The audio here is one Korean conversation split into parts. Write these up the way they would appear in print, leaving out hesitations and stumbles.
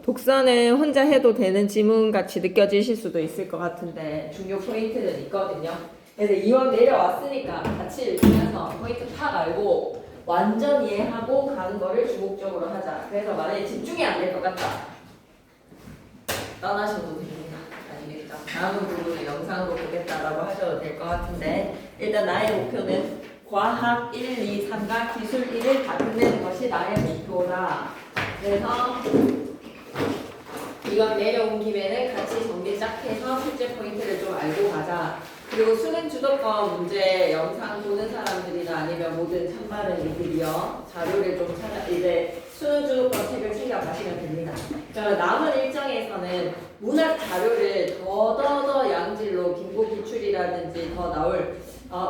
독서는 혼자 해도 되는 지문같이 느껴지실 수도 있을 것 같은데 중요 포인트는 있거든요. 그래서 이왕 내려왔으니까 같이 읽으면서 포인트 팍 알고 완전 이해하고 가는 거를 주목적으로 하자. 그래서 만약에 집중이 안 될 것 같다, 떠나셔도 됩니다. 아니겠죠? 다음 부분을 영상으로 보겠다라고 하셔도 될 것 같은데, 일단 나의 목표는 과학 1, 2, 3과 기술 1을 다 끝내는 것이 나의 목표다. 그래서 이건 내려온 김에는 같이 정리 쫙 해서 실제 포인트를 좀 알고 가자. 그리고 수능 주도권 문제 영상 보는 사람들이나 아니면 모든 참바른 이들이요, 자료를 좀 찾아 이제 수능 주도권 책을 챙겨 가시면 됩니다. 그러니까 남은 일정에서는 문학 자료를 더더더 양질로 김고 기출이라든지 더 나올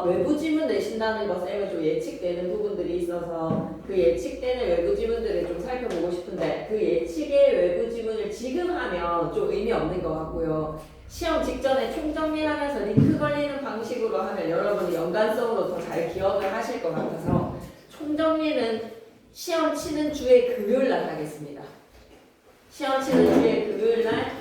외부 지문 내신다는 것에 좀 예측되는 부분들이 있어서 그 예측되는 외부 지문들을 좀 살펴보고 싶은데, 그 예측의 외부 지문을 지금 하면 좀 의미 없는 것 같고요. 시험 직전에 총정리하면서 링크 걸리는 방식으로 하면 여러분이 연관성으로 더 잘 기억을 하실 것 같아서 총정리는 시험 치는 주의 금요일날 하겠습니다. 시험 치는 주의 금요일날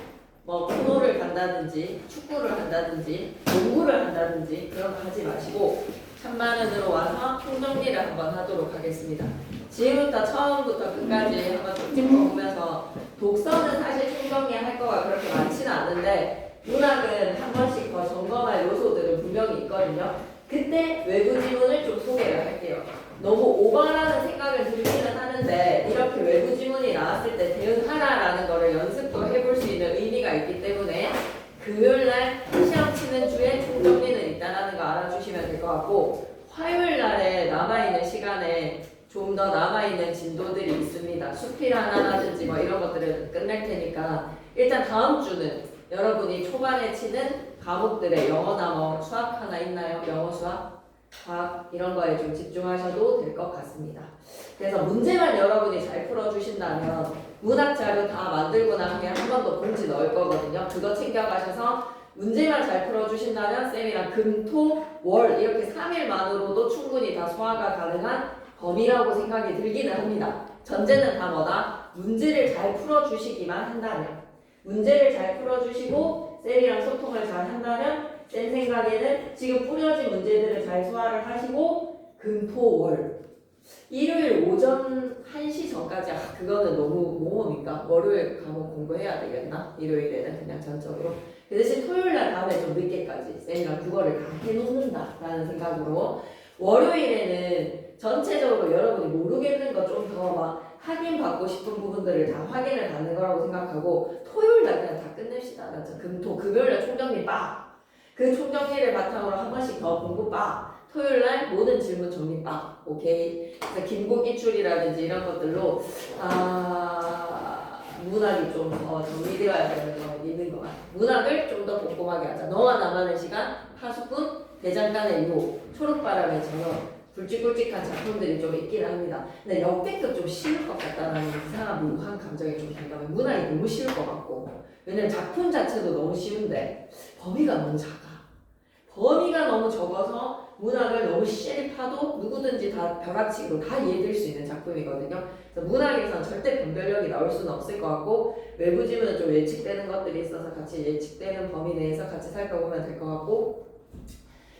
뭐 포노를 간다든지 축구를 한다든지 농구를 한다든지 그런 거 하지 마시고 찬반은으로 와서 총정리를 한번 하도록 하겠습니다. 지금부터 처음부터 끝까지 한번 쭉 짚어보면서, 독서는 사실 총정리 할 거가 그렇게 많지는 않은데 문학은 한 번씩 더 점검할 요소들은 분명히 있거든요. 그때 외부 지문을 좀 소개를 할게요. 너무 오버라는 생각을 들기는 하는데 이렇게 외부 지문이 나왔을 때 대응하라라는 거를 연습도 해볼 수 있는 의미가 있기 때문에 금요일날 시험 치는 주에 총정리는 있다라는 거 알아주시면 될 것 같고, 화요일날에 남아있는 시간에 좀 더 남아있는 진도들이 있습니다. 수필 하나라든지 뭐 이런 것들을 끝낼 테니까 일단 다음 주는 여러분이 초반에 치는 과목들의 영어나 뭐 수학 하나 있나요? 영어, 수학, 과학 이런 거에 좀 집중하셔도 될 것 같습니다. 그래서 문제만 여러분이 잘 풀어주신다면 문학 자료 다 만들고 나면 한 번 더 공지 넣을 거거든요. 그거 챙겨가셔서 문제만 잘 풀어주신다면 쌤이랑 금, 토, 월 이렇게 3일만으로도 충분히 다 소화가 가능한 범위라고 생각이 들기는 합니다. 전제는 다 뭐다? 문제를 잘 풀어주시기만 한다면. 문제를 잘 풀어주시고 쌤이랑 소통을 잘 한다면 쌤 생각에는 지금 뿌려진 문제들을 잘 소화를 하시고 금, 토, 월 일요일 오전 1시 전까지 그거는 너무 모험인가? 월요일 과목 공부해야 되겠나? 일요일에는 그냥 전적으로. 그 대신 토요일날 다음에 좀 늦게까지 쌤이랑 국어를 다 해놓는다 라는 생각으로, 월요일에는 전체적으로 여러분이 모르겠는 거 좀 더 막 확인받고 싶은 부분들을 다 확인을 받는 거라고 생각하고, 토요일날 그냥 다 끝냅시다. 맞죠? 금요일날 총정리 빡! 그 총정리를 바탕으로 한 번씩 더 공부 빡! 토요일날 모든 질문 정리 빡! 오케이? 그래서 김고 기출이라든지 이런 것들로 문학이 좀 더 정리되어야 되는 거 있는 것 같아. 문학을 좀 더 꼼꼼하게 하자. 너와 나만의 시간, 하수꾼, 대장간의 유혹, 초록바람의 전원, 굵직굵직한 작품들이 좀 있긴 합니다. 근데 역대급 좀 쉬울 것 같다는 이상한 묘한 감정이 좀 든다면 문학이 너무 쉬울 것 같고, 왜냐면 작품 자체도 너무 쉬운데 범위가 너무 작아. 범위가 너무 적어서 문학을 너무 쉐리 파도 누구든지 다 벼락치기로 다 이해될 수 있는 작품이거든요. 그래서 문학에서는 절대 변별력이 나올 수는 없을 것 같고, 외부 지문은 좀 예측되는 것들이 있어서 같이 예측되는 범위 내에서 같이 살펴보면 될 것 같고,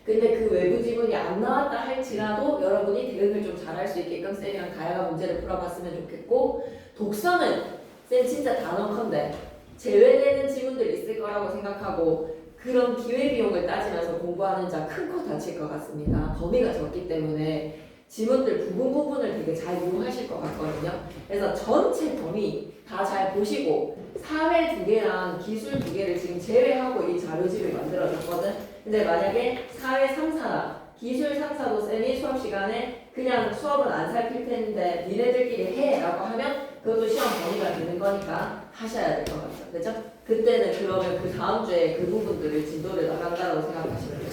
근데 그 외부 지문이 안 나왔다 할지라도 여러분이 대응을 좀 잘할 수 있게끔 쌤이랑 다양한 문제를 풀어봤으면 좋겠고, 독서는 쌤 진짜 단언컨대 제외되는 지문들이 있을 거라고 생각하고 그런 기회비용을 따지면서 공부하는 자 큰 코 다칠 것 같습니다. 범위가 적기 때문에 지문들 부분을 되게 잘 이용하실 것 같거든요. 그래서 전체 범위 다 잘 보시고, 사회 2개랑 기술 2개를 지금 제외하고 이 자료집을 만들어줬거든. 근데 만약에 사회 3사나 기술 3사도 쌤이 수업 시간에 그냥 수업은 안 살필 텐데 니네들끼리 해 라고 하면 그것도 시험 범위가 되는 거니까 하셔야 될 것 같죠. 그죠? 그때는 그러면 그 다음 주에 그 부분들을 진도를 나간다고 생각하시면 돼요.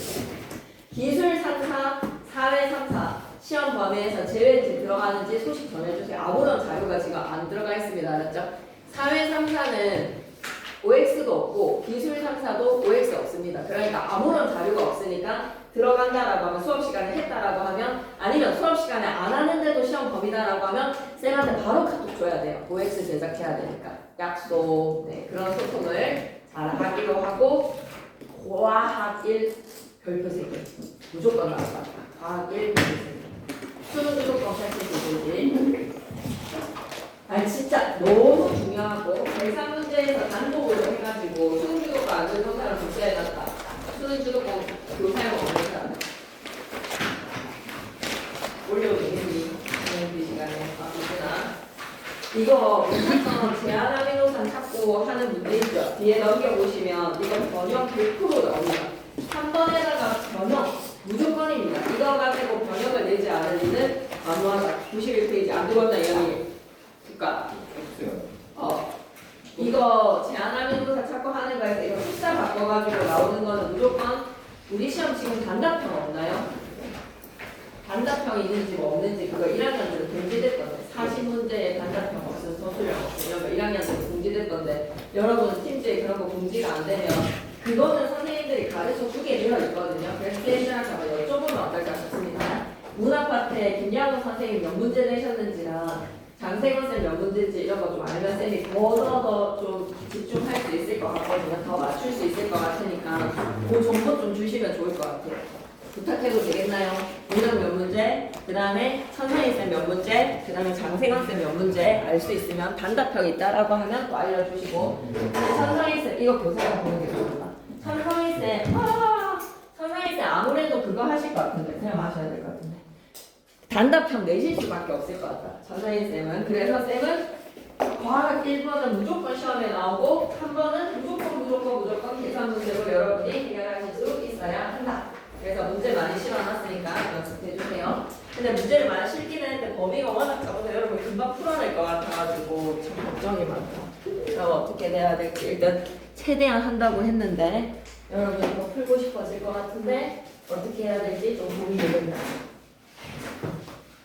기술 3사, 사회 3사 시험 범위에서 제외인지 들어가는지 소식 전해주세요. 아무런 자료가 지금 안 들어가 있습니다. 알았죠? 사회 3사는 OX도 없고 기술 3사도 OX 없습니다. 그러니까 아무런 자료가 없으니까 들어간다라고 하면 수업 시간에 했다라고 하면 아니면 수업 시간에 안 하는데도 시험 범위다라고 하면 쌤한테 바로 카톡 줘야 돼요. OX 제작해야 되니까. 약속. 네, 그런 소통을 잘 하기로 하고 과학 1 별표 3개. 무조건 나왔다. 과학 1 별표 3개. 수능 무조건 80%지. 아니 진짜 너무 중요하고 계산 문제에서 단독으로 해가지고 수능 주도권 안 되는 사람 교체해놨다. 수능 주도권 교사용 없는 사람 올려도 되겠니? 그 시간에 이거 무조건 제한 아미노산 찾고 하는 문제 있죠. 뒤에 넘겨보시면 이거 번역 100% 나옵니다. 한 번에다가 번역 무조건입니다. 이거 가지고 번역을 내지 않을 일은 만무하다. 91페이지 안 들어왔다 이야기. 그러니까 이거 제한 아미노산 찾고 하는 거에서 이거 숫자 바꿔가지고 나오는 거는 무조건 우리 시험 지금 단답형 없나요? 단답형 있는지 뭐 없는지 그거 1학년들은 공지됐던데 40문제에 단답형 없음 서술형 없음 이런 거 1학년들은 공지됐던데 여러분 팀제에 그런 거 공지가 안 되면 그거는 선생님들이 가르쳐 주게 되어 있거든요. 그래서 쌤들한테 한번 여쭤보면 어떨까 싶습니다. 문학파트에 김양호 선생님 몇 문제 내셨는지랑 장세건 쌤 몇 문제인지 이런 거 좀 알면 쌤이 더 좀 집중할 수 있을 것 같거든요. 더 맞출 수 있을 것 같으니까 그 정보 좀 주시면 좋을 것 같아요. 부탁해도 되겠나요? 문학 몇 문제, 그 다음에 천상희 쌤 몇 문제, 그 다음에 장세건 쌤 몇 문제 알 수 있으면 단답형 있다라고 하면 또 알려주시고 천상희 쌤 이거 교사가 보는 게 좋다. 천상희 쌤 천상희 쌤 아무래도 그거 하실 것 같은데 그냥 마셔야 될 것 같은데 단답형 내실 수밖에 없을 것 같다. 천상희 쌤은 그래서 쌤은 과학 1번은 무조건 시험에 나오고 한 번은 무조건 계산 문제로 여러분이 해결하실 수 있어야 한다. 그래서 문제 많이 실어놨으니까 연습해주세요. 근데 문제를 많이 실기는 했는데 범위가 워낙 작아서 여러분 금방 풀어낼 것 같아가지고 참 걱정이 많다. 그럼 어떻게 돼야 될지 일단 최대한 한다고 했는데 여러분이 더 풀고 싶어질 것 같은데 어떻게 해야 될지 좀 고민이 된다.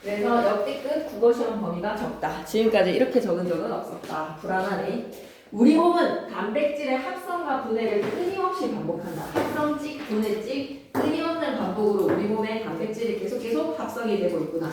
그래서 역대급 국어시험 범위가 적다. 지금까지 이렇게 적은 적은 없었다. 불안하네. 우리 몸은 단백질의 합성과 분해를 끊임없이 반복한다. 합성찍, 분해찍, 끊임없는 반복으로 우리 몸의 단백질이 계속 합성이 되고 있구나.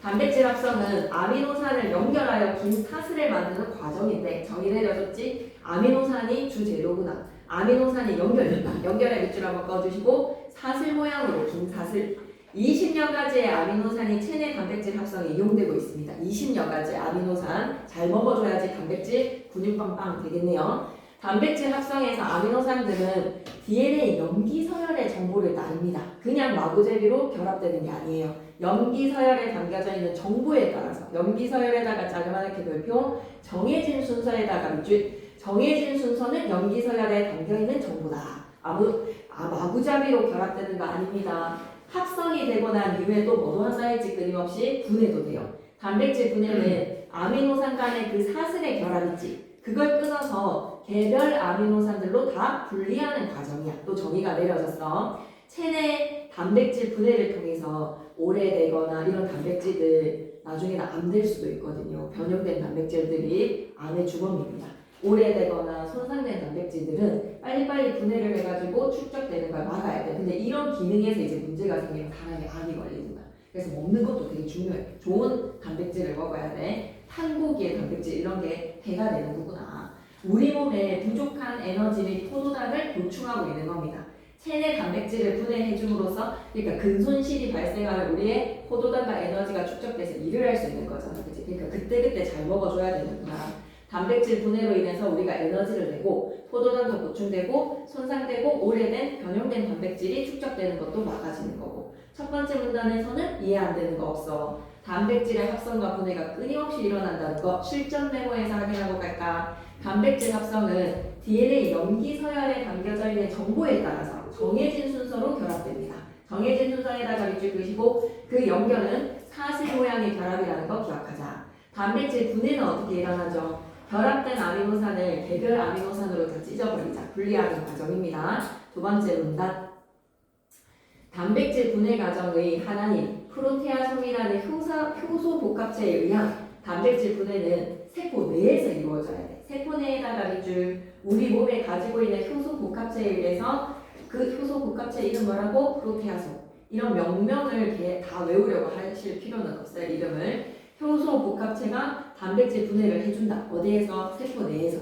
단백질 합성은 아미노산을 연결하여 긴 사슬을 만드는 과정인데 정의 내려졌지? 아미노산이 주재료구나. 아미노산이 연결된다. 연결의 밑줄 한번 꺼주시고 사슬 모양으로 긴 사슬. 20여 가지의 아미노산이 체내 단백질 합성에 이용되고 있습니다. 20여 가지 아미노산 잘 먹어줘야지 단백질 근육 빵빵 되겠네요. 단백질 합성에서 아미노산들은 DNA 염기 서열의 정보를 나눕니다. 그냥 마구제비로 결합되는 게 아니에요. 염기 서열에 담겨져 있는 정보에 따라서 염기 서열에다가 자그마하게 별표 정해진 순서에다가 밑줄 정해진 순서는 염기 서열에 담겨 있는 정보다. 마구잡이로 결합되는 거 아닙니다. 합성이 되고 난 이후에도 뭐도 한다 할지 끊임없이 분해도 돼요. 단백질 분해는 아미노산 간의 그 사슬의 결합이지 그걸 끊어서 개별 아미노산들로 다 분리하는 과정이야. 또 정의가 내려졌어. 체내 단백질 분해를 통해서 오래되거나 이런 단백질들 나중에는 안 될 수도 있거든요. 변형된 단백질들이 암의 주범입니다. 오래되거나 손상된 단백질들은 빨리빨리 분해를 해가지고 축적되는 걸 막아야 돼. 근데 이런 기능에서 이제 문제가 생기면 사람이 암이 걸리는 거야. 그래서 먹는 것도 되게 중요해. 좋은 단백질을 먹어야 돼. 탄고기의 단백질 이런 게 배가 되는 거구나. 우리 몸에 부족한 에너지 및 포도당을 보충하고 있는 겁니다. 체내 단백질을 분해해줌으로써 그러니까 근손실이 발생하면 우리의 포도당과 에너지가 축적돼서 일을 할 수 있는 거잖아. 그치? 그러니까 그때그때 잘 먹어줘야 되는구나. 단백질 분해로 인해서 우리가 에너지를 내고 포도당도 보충되고 손상되고 오래된 변형된 단백질이 축적되는 것도 막아지는 거고 첫 번째 문단에서는 이해 안 되는 거 없어. 단백질의 합성과 분해가 끊임없이 일어난다는 거 실전 메모에서 확인하고 갈까? 단백질 합성은 DNA 염기 서열에 담겨져 있는 정보에 따라서 정해진 순서로 결합됩니다. 정해진 순서에다가 밑줄 그리시고 그 연결은 사슬 모양의 결합이라는 거 기억하자. 단백질 분해는 어떻게 일어나죠? 결합된 아미노산을 개별 아미노산으로 다 찢어버리자. 분리하는 과정입니다. 두 번째 문단. 단백질 분해 과정의 하나인 프로테아솜이라는 효소 복합체에 의한 단백질 분해는 세포 내에서 이루어져야 돼. 세포 내에다가 밑줄 우리 몸에 가지고 있는 효소 복합체에 의해서 그 효소 복합체 이름 뭐라고? 프로테아솜. 이런 명명을 다 외우려고 하실 필요는 없어요. 이름을. 효소 복합체가 단백질 분해를 해준다. 어디에서? 세포 내에서.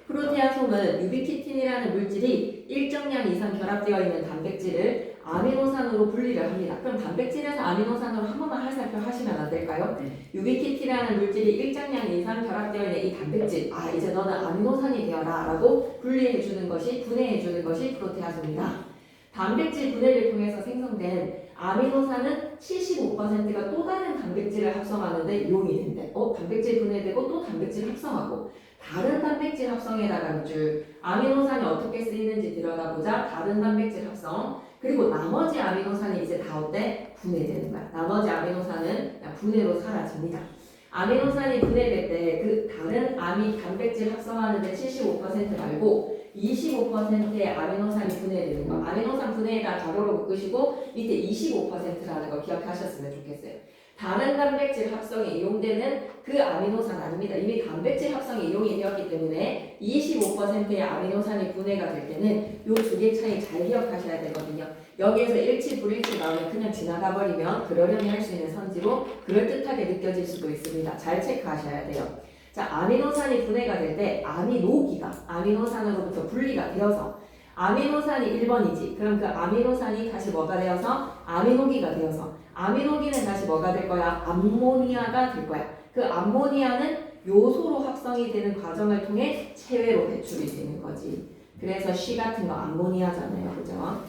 프로테아솜은 유비키틴이라는 물질이 일정량 이상 결합되어 있는 단백질을 아미노산으로 분리를 합니다. 그럼 단백질에서 아미노산으로 한 번만 살펴 하시면 안 될까요? 유비키틴이라는 물질이 일정량 이상 결합되어 있는 이 단백질, 이제 너는 아미노산이 되어라 라고 분리해주는 것이, 분해해주는 것이 프로테아솜이다. 단백질 분해를 통해서 생성된 아미노산은 75%가 또 다른 단백질을 합성하는데 이용이 된대. 단백질 분해되고 또 단백질 합성하고 다른 단백질 합성에다가 밑줄 아미노산이 어떻게 쓰이는지 들여다보자. 다른 단백질 합성 그리고 나머지 아미노산이 이제 다 어때? 분해되는 거야. 나머지 아미노산은 분해로 사라집니다. 아미노산이 분해될 때 그 다른 단백질 합성하는데 75% 말고 25%의 아미노산이 분해되는 거. 아미노산 분해에다 가로로 묶으시고 밑에 25%라는 거 기억하셨으면 좋겠어요. 다른 단백질 합성에 이용되는 그 아미노산 아닙니다. 이미 단백질 합성이 이용이 되었기 때문에 25%의 아미노산이 분해가 될 때는 이 두 개 차이 잘 기억하셔야 되거든요. 여기에서 일치 불일치 나오면 그냥 지나가 버리면 그러려니 할 수 있는 선지로 그럴듯하게 느껴질 수도 있습니다. 잘 체크하셔야 돼요. 자, 아미노산이 분해가 될 때 아미노기가 아미노산으로부터 분리가 되어서 아미노산이 1번이지. 그럼 그 아미노산이 다시 뭐가 되어서 아미노기가 되어서 아미노기는 다시 뭐가 될 거야? 암모니아가 될 거야. 그 암모니아는 요소로 합성이 되는 과정을 통해 체외로 배출이 되는 거지. 그래서 C 같은 거 암모니아잖아요. 그죠?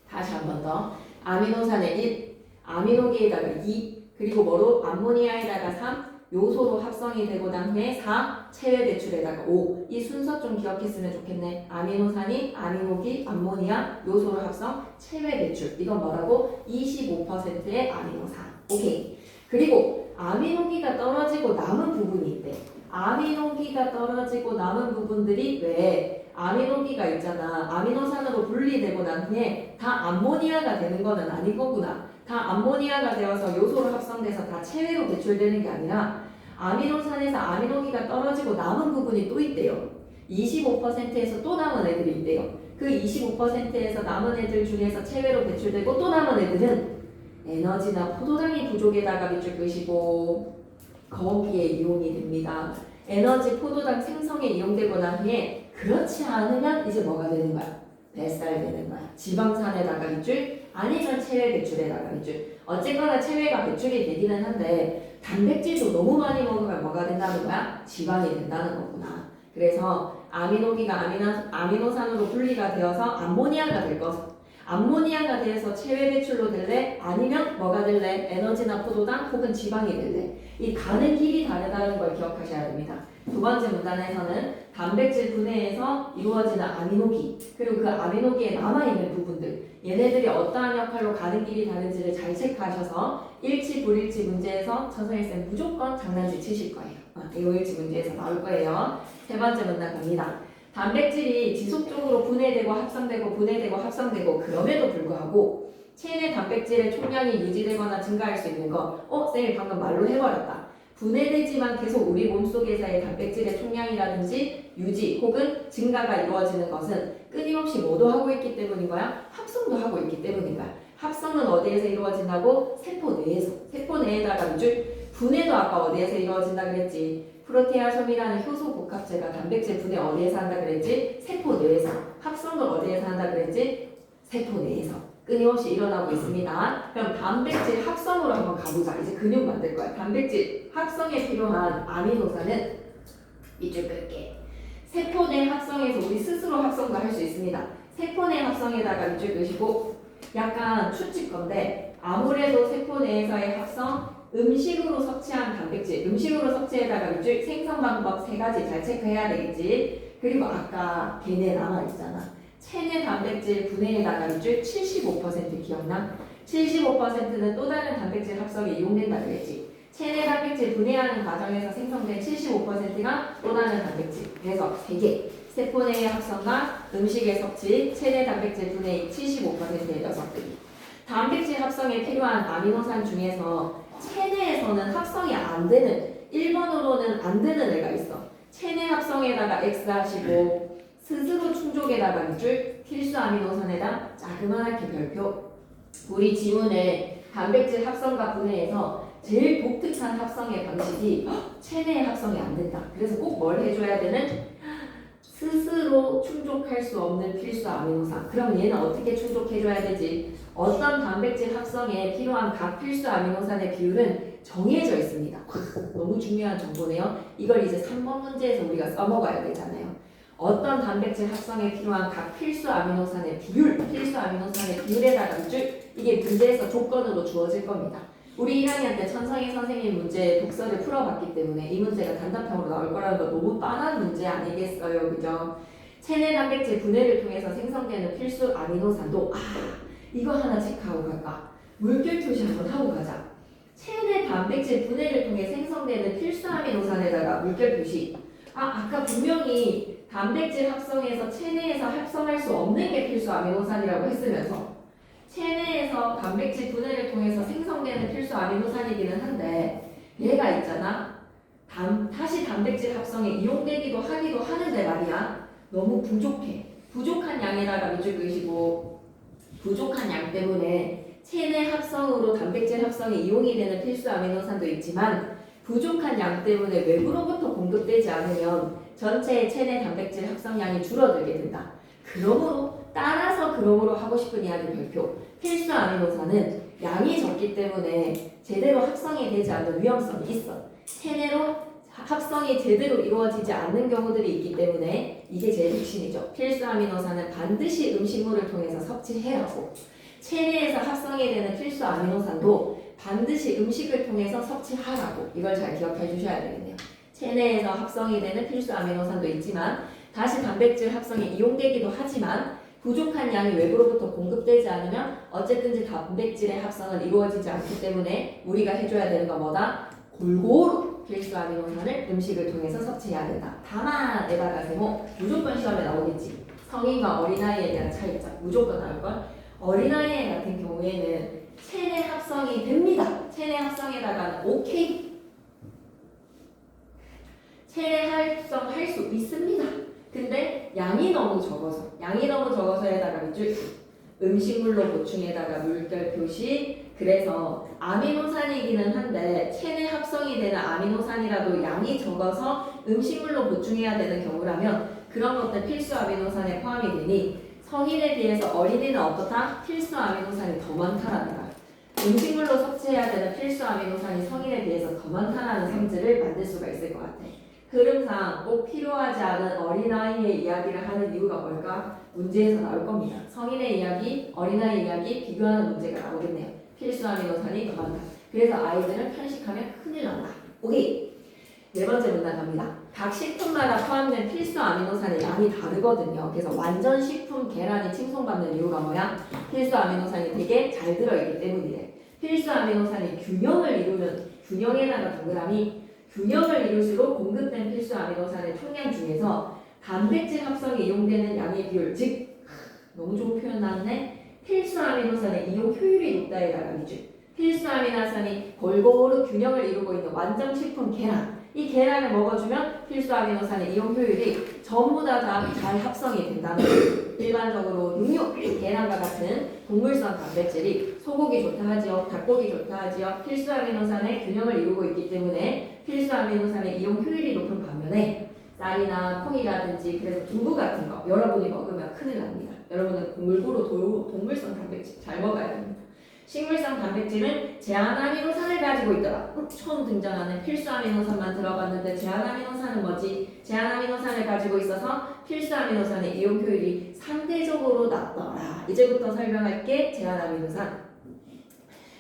다시 한 번 더. 아미노산에 1, 아미노기에다가 2, 그리고 뭐로? 암모니아에다가 3, 요소로 합성이 되고 난 후에 4, 체외 배출에다가 5. 이 순서 좀 기억했으면 좋겠네. 아미노산이 아미노기, 암모니아, 요소로 합성, 체외 배출. 이건 뭐라고? 25%의 아미노산. 오케이. 그리고 아미노기가 떨어지고 남은 부분이 있대. 아미노기가 떨어지고 남은 부분들이 왜? 아미노기가 있잖아. 아미노산으로 분리되고 난 후에 다 암모니아가 되는 거는 아닌 거구나. 다 암모니아가 되어서 요소로 합성돼서 다 체외로 배출되는 게 아니라 아미노산에서 아미노기가 떨어지고 남은 부분이 또 있대요. 25%에서 또 남은 애들이 있대요. 그 25%에서 남은 애들 중에서 체외로 배출되고 또 남은 애들은 에너지나 포도당이 부족에다가 밑줄 끄시고 거기에 이용이 됩니다. 에너지 포도당 생성에 이용되고 난 후에 그렇지 않으면 이제 뭐가 되는 거야? 뱃살되는 거야. 지방산에다가 밑줄 아니면 체외 배출에다가 밑줄. 어쨌거나 체외가 배출이 되기는 한데 단백질도 너무 많이 먹으면 뭐가 된다는 거야? 지방이 된다는 거구나. 그래서 아미노기가 아미노산으로 분리가 되어서 암모니아가 될 것. 암모니아가 돼서 체외 배출로 될래? 아니면 뭐가 될래? 에너지나 포도당 혹은 지방이 될래? 이 가는 길이 다르다는 걸 기억하셔야 됩니다. 두 번째 문단에서는 단백질 분해에서 이루어지는 아미노기 그리고 그 아미노기에 남아있는 부분들 얘네들이 어떠한 역할로 가는 길이 다른지를 잘 체크하셔서 일치 불일치 문제에서 천서일쌤 무조건 장난질 치실 거예요. 이거 일치 문제에서 나올 거예요. 세 번째 문단 갑니다. 단백질이 지속적으로 분해되고 합성되고 분해되고 합성되고 그럼에도 불구하고 체내 단백질의 총량이 유지되거나 증가할 수 있는 거 쌤이 방금 말로 해버렸다. 분해되지만 계속 우리 몸속에서의 단백질의 총량이라든지 유지 혹은 증가가 이루어지는 것은 끊임없이 뭐도 하고 있기 때문인 거야? 합성도 하고 있기 때문인 거야. 합성은 어디에서 이루어진다고? 세포 내에서. 세포 내에다가 밑줄 분해도 아까 어디에서 이루어진다 그랬지? 프로테아솜이라는 효소 복합체가 단백질 분해 어디에서 한다 그랬지? 세포 내에서. 합성을 어디에서 한다 그랬지? 세포 내에서. 끊임없이 일어나고 있습니다. 그럼 단백질 합성으로 한번 가보자. 이제 근육 만들 거야. 단백질 합성에 필요한 아미노산은 밑줄 끌게. 세포 내 합성에서 우리 스스로 합성도 할 수 있습니다. 세포 내 합성에다가 밑줄 끄시고 약간 추측 건데 아무래도 세포 내에서의 합성 음식으로 섭취한 단백질 음식으로 섭취에다가 밑줄 생성 방법 3가지 잘 체크해야 되겠지. 그리고 아까 걔네 남아있잖아. 체내 단백질 분해에다가 밑줄 75% 기억나? 75%는 또 다른 단백질 합성에 이용된다 그랬지. 체내 단백질 분해하는 과정에서 생성된 75%가 또 다른 단백질. 그래서 3개. 세포 내의 합성과 음식의 섭취, 체내 단백질 분해의 75%의 녀석들이. 단백질 합성에 필요한 아미노산 중에서 체내에서는 합성이 안 되는 1번으로는 안 되는 애가 있어. 체내 합성에다가 X 하시고 스스로 충족에다가 밑줄 필수 아미노산에다 자그마하게 별표. 우리 지문에 단백질 합성과 분해에서 제일 독특한 합성의 방식이 체내 합성이 안 된다. 그래서 꼭 뭘 해줘야 되는? 스스로 충족할 수 없는 필수 아미노산. 그럼 얘는 어떻게 충족해줘야 되지? 어떤 단백질 합성에 필요한 각 필수 아미노산의 비율은 정해져 있습니다. 너무 중요한 정보네요. 이걸 이제 3번 문제에서 우리가 써먹어야 되잖아요. 어떤 단백질 합성에 필요한 각 필수 아미노산의 비율, 필수 아미노산의 비율에다가 밑줄, 이게 문제에서 조건으로 주어질 겁니다. 우리 1학년 때 천성희 선생님 문제 독서를 풀어봤기 때문에 이 문제가 단답형으로 나올 거라는 거 너무 뻔한 문제 아니겠어요, 그죠? 체내 단백질 분해를 통해서 생성되는 필수 아미노산도 이거 하나 체크하고 갈까? 물결 표시 한번 하고 가자. 체내 단백질 분해를 통해 생성되는 필수 아미노산에다가 물결 표시. 아까 분명히 단백질 합성에서 체내에서 합성할 수 없는 게 필수 아미노산이라고 했으면서 체내에서 단백질 분해를 통해서 생성되는 필수 아미노산이기는 한데 얘가 있잖아. 다시 단백질 합성에 이용되기도 하기도 하는데 말이야. 너무 부족해. 부족한 양에다가 밑줄 그으시고 부족한 양 때문에 체내 합성으로 단백질 합성에 이용이 되는 필수 아미노산도 있지만 부족한 양 때문에 외부로부터 공급되지 않으면 전체의 체내 단백질 합성량이 줄어들게 된다. 그러므로 하고 싶은 이야기 별표. 필수 아미노산은 양이 적기 때문에 제대로 합성이 되지 않는 위험성이 있어. 체내로 합성이 제대로 이루어지지 않는 경우들이 있기 때문에 이게 제일 핵심이죠. 필수 아미노산은 반드시 음식물을 통해서 섭취해야 하고 체내에서 합성이 되는 필수 아미노산도 반드시 음식을 통해서 섭취하라고. 이걸 잘 기억해 주셔야 되겠네요. 체내에서 합성이 되는 필수 아미노산도 있지만 다시 단백질 합성에 이용되기도 하지만 부족한 양이 외부로부터 공급되지 않으면 어쨌든지 단백질의 합성은 이루어지지 않기 때문에 우리가 해줘야 되는 건 뭐다? 골고루 필수 아미노산을 음식을 통해서 섭취해야 된다. 다만 에바가 세모 무조건 시험에 나오겠지. 성인과 어린아이에 대한 차이점 무조건 나올걸. 어린아이 같은 경우에는 체내 합성이 됩니다. 체내 합성에다가는 오케이. 체내 합성할 수 있습니다. 근데 양이 너무 적어서에다가 밑줄 음식물로 보충에다가 물결 표시. 그래서 아미노산이기는 한데 체내 합성이 되는 아미노산이라도 양이 적어서 음식물로 보충해야 되는 경우라면 그런 것들 필수 아미노산에 포함이 되니 성인에 비해서 어린이는 어떻다? 필수 아미노산이 더 많다라는 거야. 음식물로 섭취해야 되는 필수 아미노산이 성인에 비해서 더 많다라는 성질을 만들 수가 있을 것 같아. 흐름상 꼭 필요하지 않은 어린아이의 이야기를 하는 이유가 뭘까? 문제에서 나올 겁니다. 성인의 이야기, 어린아이 이야기 비교하는 문제가 나오겠네요. 필수 아미노산이 더 많다. 그래서 아이들은 편식하면 큰일 난다. 오케이. 네 번째 문단 갑니다. 각 식품마다 포함된 필수 아미노산의 양이 다르거든요. 그래서 완전 식품 계란이 칭송받는 이유가 뭐야? 필수 아미노산이 되게 잘 들어있기 때문이래. 필수 아미노산이 균형을 이루는 균형에다가 동그라미. 균형을 이룰수록 공급된 필수 아미노산의 총량 중에서 단백질 합성에 이용되는 양의 비율, 즉 너무 좋은 표현 나왔네. 필수 아미노산의 이용 효율이 높다에다가 밑줄. 필수 아미노산이 골고루 균형을 이루고 있는 완전 식품 계란. 이 계란을 먹어주면 필수 아미노산의 이용 효율이 전부 다 잘 합성이 된다는 거예요. 일반적으로 육류, 계란과 같은 동물성 단백질이 소고기 좋다 하지요, 닭고기 좋다 하지요. 필수 아미노산의 균형을 이루고 있기 때문에 필수 아미노산의 이용 효율이 높은 반면에 쌀이나 콩이라든지 그래서 두부 같은 거 여러분이 먹으면 큰일 납니다. 여러분은 골고루 동물성 단백질 잘 먹어야 됩니다. 식물성 단백질은 제한 아미노산을 가지고 있더라. 처음 등장하는 필수 아미노산만 들어봤는데 제한 아미노산은 뭐지? 제한 아미노산을 가지고 있어서 필수 아미노산의 이용 효율이 상대적으로 낮더라. 이제부터 설명할게. 제한 아미노산.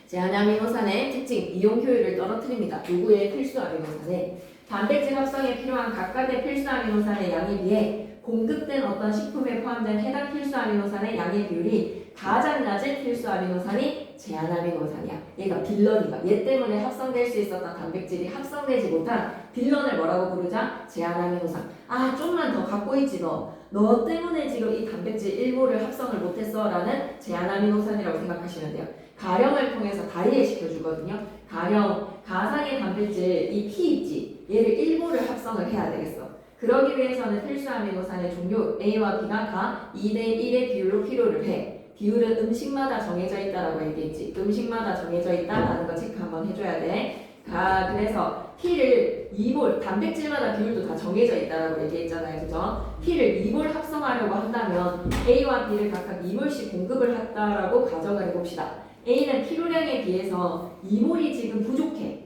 제한 아미노산의 특징, 이용 효율을 떨어뜨립니다. 누구의 필수 아미노산에? 단백질 합성에 필요한 각각의 필수 아미노산의 양에 비해 공급된 어떤 식품에 포함된 해당 필수 아미노산의 양의 비율이 가장 낮은 필수 아미노산이 제한 아미노산이야. 얘가 빌런이야. 얘 때문에 합성될 수 있었던 단백질이 합성되지 못한 빌런을 뭐라고 부르자? 제한 아미노산. 좀만 더 갖고 있지 너. 너 때문에 지금 이 단백질 일부를 합성을 못했어 라는 제한 아미노산이라고 생각하시면 돼요. 가령을 통해서 다이에 시켜주거든요. 가령, 가상의 단백질 이 P 있지? 얘를 일부를 합성을 해야 되겠어. 그러기 위해서는 필수 아미노산의 종류 A와 B가 각 2대1의 비율로 필요를 해. 비율은 음식마다 정해져 있다라고 얘기했지. 음식마다 정해져 있다라는 거 체크 한번 해줘야 돼. 그래서 P를 2몰, 단백질마다 비율도 다 정해져 있다라고 얘기했잖아요. 그죠? P를 2몰 합성하려고 한다면 A와 B를 각각 2몰씩 공급을 했다라고 가정을 해봅시다. A는 필요량에 비해서 2몰이 지금 부족해.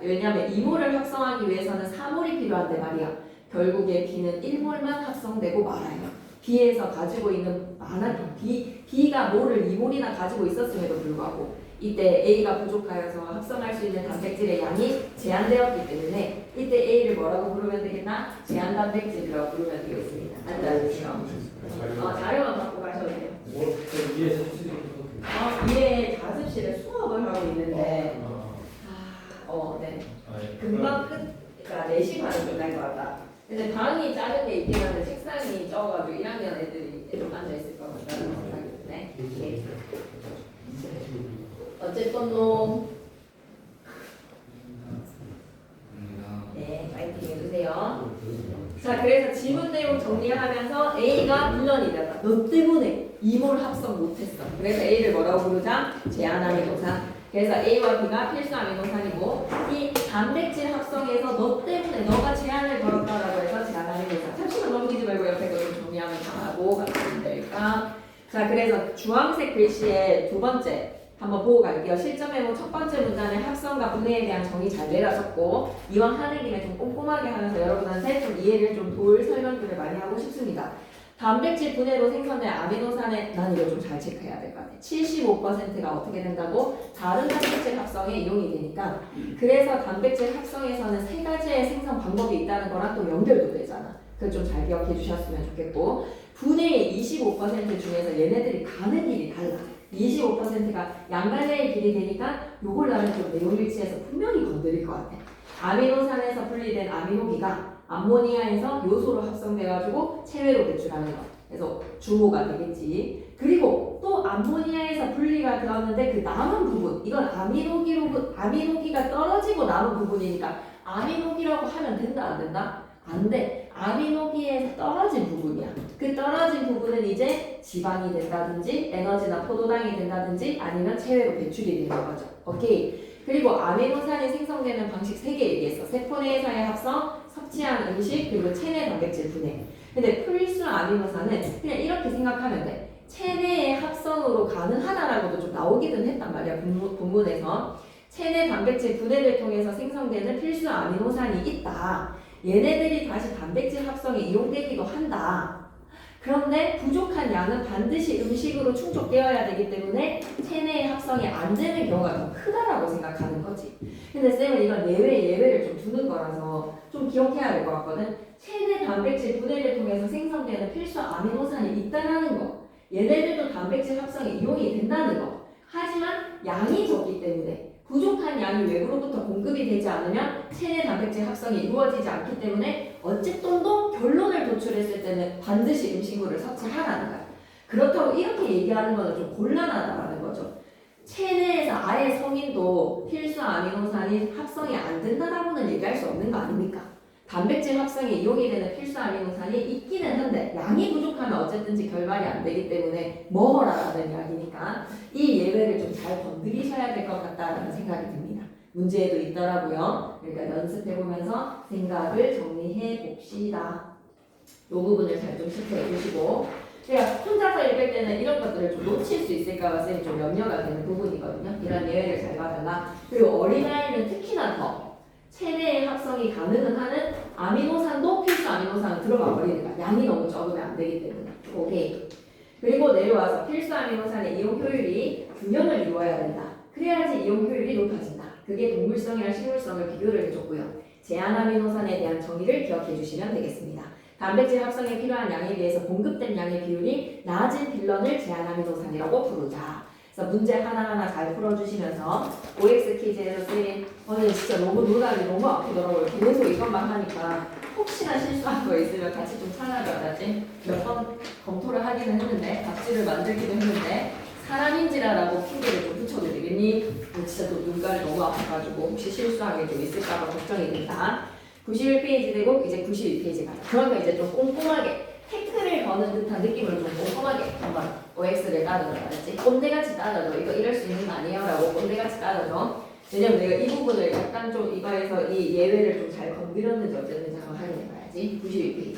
왜냐면 2몰을 합성하기 위해서는 4몰이 필요한데 말이야. 결국에 B는 1몰만 합성되고 말아요. B에서 가지고 있는 B가 몰을 2몰이나 가지고 있었음에도 불구하고 이때 A가 부족하여서 합성할 수 있는 단백질의 양이 제한되었기 때문에 이때 A를 뭐라고 부르면 되겠나? 제한 단백질이라고 부르면 되겠습니다. 안녕하세요. 자료만 갖고 가셔도 돼요. 위에 자습실에 수업을 하고 있는데 네. 금방 그러니까 4시 반에 끝날 것 같다. 근데 방이 작은 게 있긴 한데 책상이 적어가지고 1학년 애들이 좀 앉아있을 것 같다는 생각이 드네. 어쨌든 네, 파이팅 해주세요. 자, 그래서 지문 내용 정리하면서 A가 빌런이 되었다. 너 때문에 2몰 합성 못했어. 그래서 A를 뭐라고 부르자? 제한 아미노산. 그래서 A와 B가 필수 아미노산이고 이 단백질 합성에서 너 때문에 너가 제한을 걸었다라고 해서 제한 아미노산. 잠시만 넘기지 말고 옆에 거 좀 정리하면 잘하고 가면 될까? 자, 그래서 주황색 글씨의 두 번째 한번 보고 갈게요. 실전 메모 첫 번째 문단의 합성과 분해에 대한 정의 잘 내려졌고 이왕 하는 김에 좀 꼼꼼하게 하면서 여러분한테 좀 이해를 좀 도울 설명들을 많이 하고 싶습니다. 단백질 분해로 생성된 아미노산의 난 이거 좀 잘 체크해야 될 것 같아. 75%가 어떻게 된다고? 다른 단백질 합성에 이용이 되니까 그래서 단백질 합성에서는 3가지의 생성 방법이 있다는 거랑 또 연결도 되잖아. 그걸 좀 잘 기억해 주셨으면 좋겠고 분해의 25% 중에서 얘네들이 가는 길이 달라. 25%가 양갈래의 길이 되니까 요걸 나는 좀 내용일치해서 분명히 건드릴 것 같아. 아미노산에서 분리된 아미노기가 암모니아에서 요소로 합성돼가지고 체외로 배출하는 거. 그래서 주모가 되겠지. 그리고 또 암모니아에서 분리가 되었는데 그 남은 부분, 이건 아미노기가 떨어지고 남은 부분이니까 아미노기라고 하면 된다 안 된다? 안 돼. 아미노기에서 떨어진 부분이야. 그 떨어진 부분은 이제 지방이 된다든지 에너지나 포도당이 된다든지 아니면 체외로 배출이 되는 거죠. 오케이. 그리고 아미노산이 생성되는 방식 3개 얘기했어. 세포 내에서의 합성, 섭취한 음식, 그리고 체내 단백질 분해. 근데 필수 아미노산은 그냥 이렇게 생각하면 돼. 체내의 합성으로 가능하다라고도 좀 나오기는 했단 말이야. 본문에서. 체내 단백질 분해를 통해서 생성되는 필수 아미노산이 있다. 얘네들이 다시 단백질 합성에 이용되기도 한다. 그런데 부족한 양은 반드시 음식으로 충족되어야 되기 때문에 체내의 합성이 안 되는 경우가 더 크다라고 생각하는 거지. 근데 쌤은 이건 예외를 좀 두는 거라서 좀 기억해야 될 것 같거든. 체내 단백질 분해를 통해서 생성되는 필수 아미노산이 있다라는 거. 얘네들도 단백질 합성에 이용이 된다는 거. 하지만 양이 적기 때문에 부족한 양이 외부로부터 공급이 되지 않으면 체내 단백질 합성이 이루어지지 않기 때문에 어쨌든 결론을 도출했을 때는 반드시 음식물을 섭취하라는 거야. 그렇다고 이렇게 얘기하는 거는 좀 곤란하다라는 거죠. 체내에서 아예 성인도 필수 아미노산이 합성이 안 된다라고는 얘기할 수 없는 거 아닙니까? 단백질 합성에 이용이 되는 필수 아미노산이 있기는 한데 양이 부족하면 어쨌든지 결말이 안 되기 때문에 먹어라라는 이야기니까 이 예외를 좀 잘 건드리셔야 될 것 같다라는 생각이 듭니다. 문제에도 있더라고요. 그러니까 연습해보면서 생각을 정리해 봅시다. 이 부분을 잘 좀 체크해 주시고 제가 혼자서 읽을 때는 이런 것들을 좀 놓칠 수 있을까 봐 쌤이 좀 염려가 되는 부분이거든요. 이런 예외를 잘 봐달라. 그리고 어린아이는 특히나 더 체내의 합성이 가능은 하는 아미노산도 필수 아미노산은 들어가 버리니까 양이 너무 적으면 안 되기 때문에. 오케이. 그리고 내려와서 필수 아미노산의 이용 효율이 균형을 이루어야 된다. 그래야지 이용 효율이 높아진다. 그게 동물성이랑 식물성을 비교를 해줬고요. 제한 아미노산에 대한 정의를 기억해 주시면 되겠습니다. 단백질 합성에 필요한 양에 비해서 공급된 양의 비율이 낮은 빌런을 제한 아미노산이라고 부르자. 그래서 문제 하나하나 잘 풀어주시면서 OX 퀴즈에서 쌤이 오늘 진짜 너무 노답이 너무 아프더라고요. 계속 이것만 하니까 혹시나 실수한 거 있으면 같이 좀 찾아봐야지. 몇 번 검토를 하기는 했는데 답지를 만들기도 했는데 사람인지라라고 핑계를 좀 붙여드리겠니? 진짜 또 눈깔이 너무 아파가지고 혹시 실수한 게 좀 있을까봐 걱정이 된다. 91페이지 되고 이제 92페이지 가자. 그러면 이제 좀 꼼꼼하게 태클을 거는 듯한 느낌으로 좀 꼼꼼하게 한번 OX를 따져줘. 알았지? 꼰대같이 따져줘. 이거 이럴 수 있는 거 아니에요? 라고 꼰대같이 따져줘. 왜냐면 내가 이 부분을 약간 좀 이거에서 이 예외를 좀 잘 건드렸는지 어쨌는지 한번 확인해봐야지. 92페이지.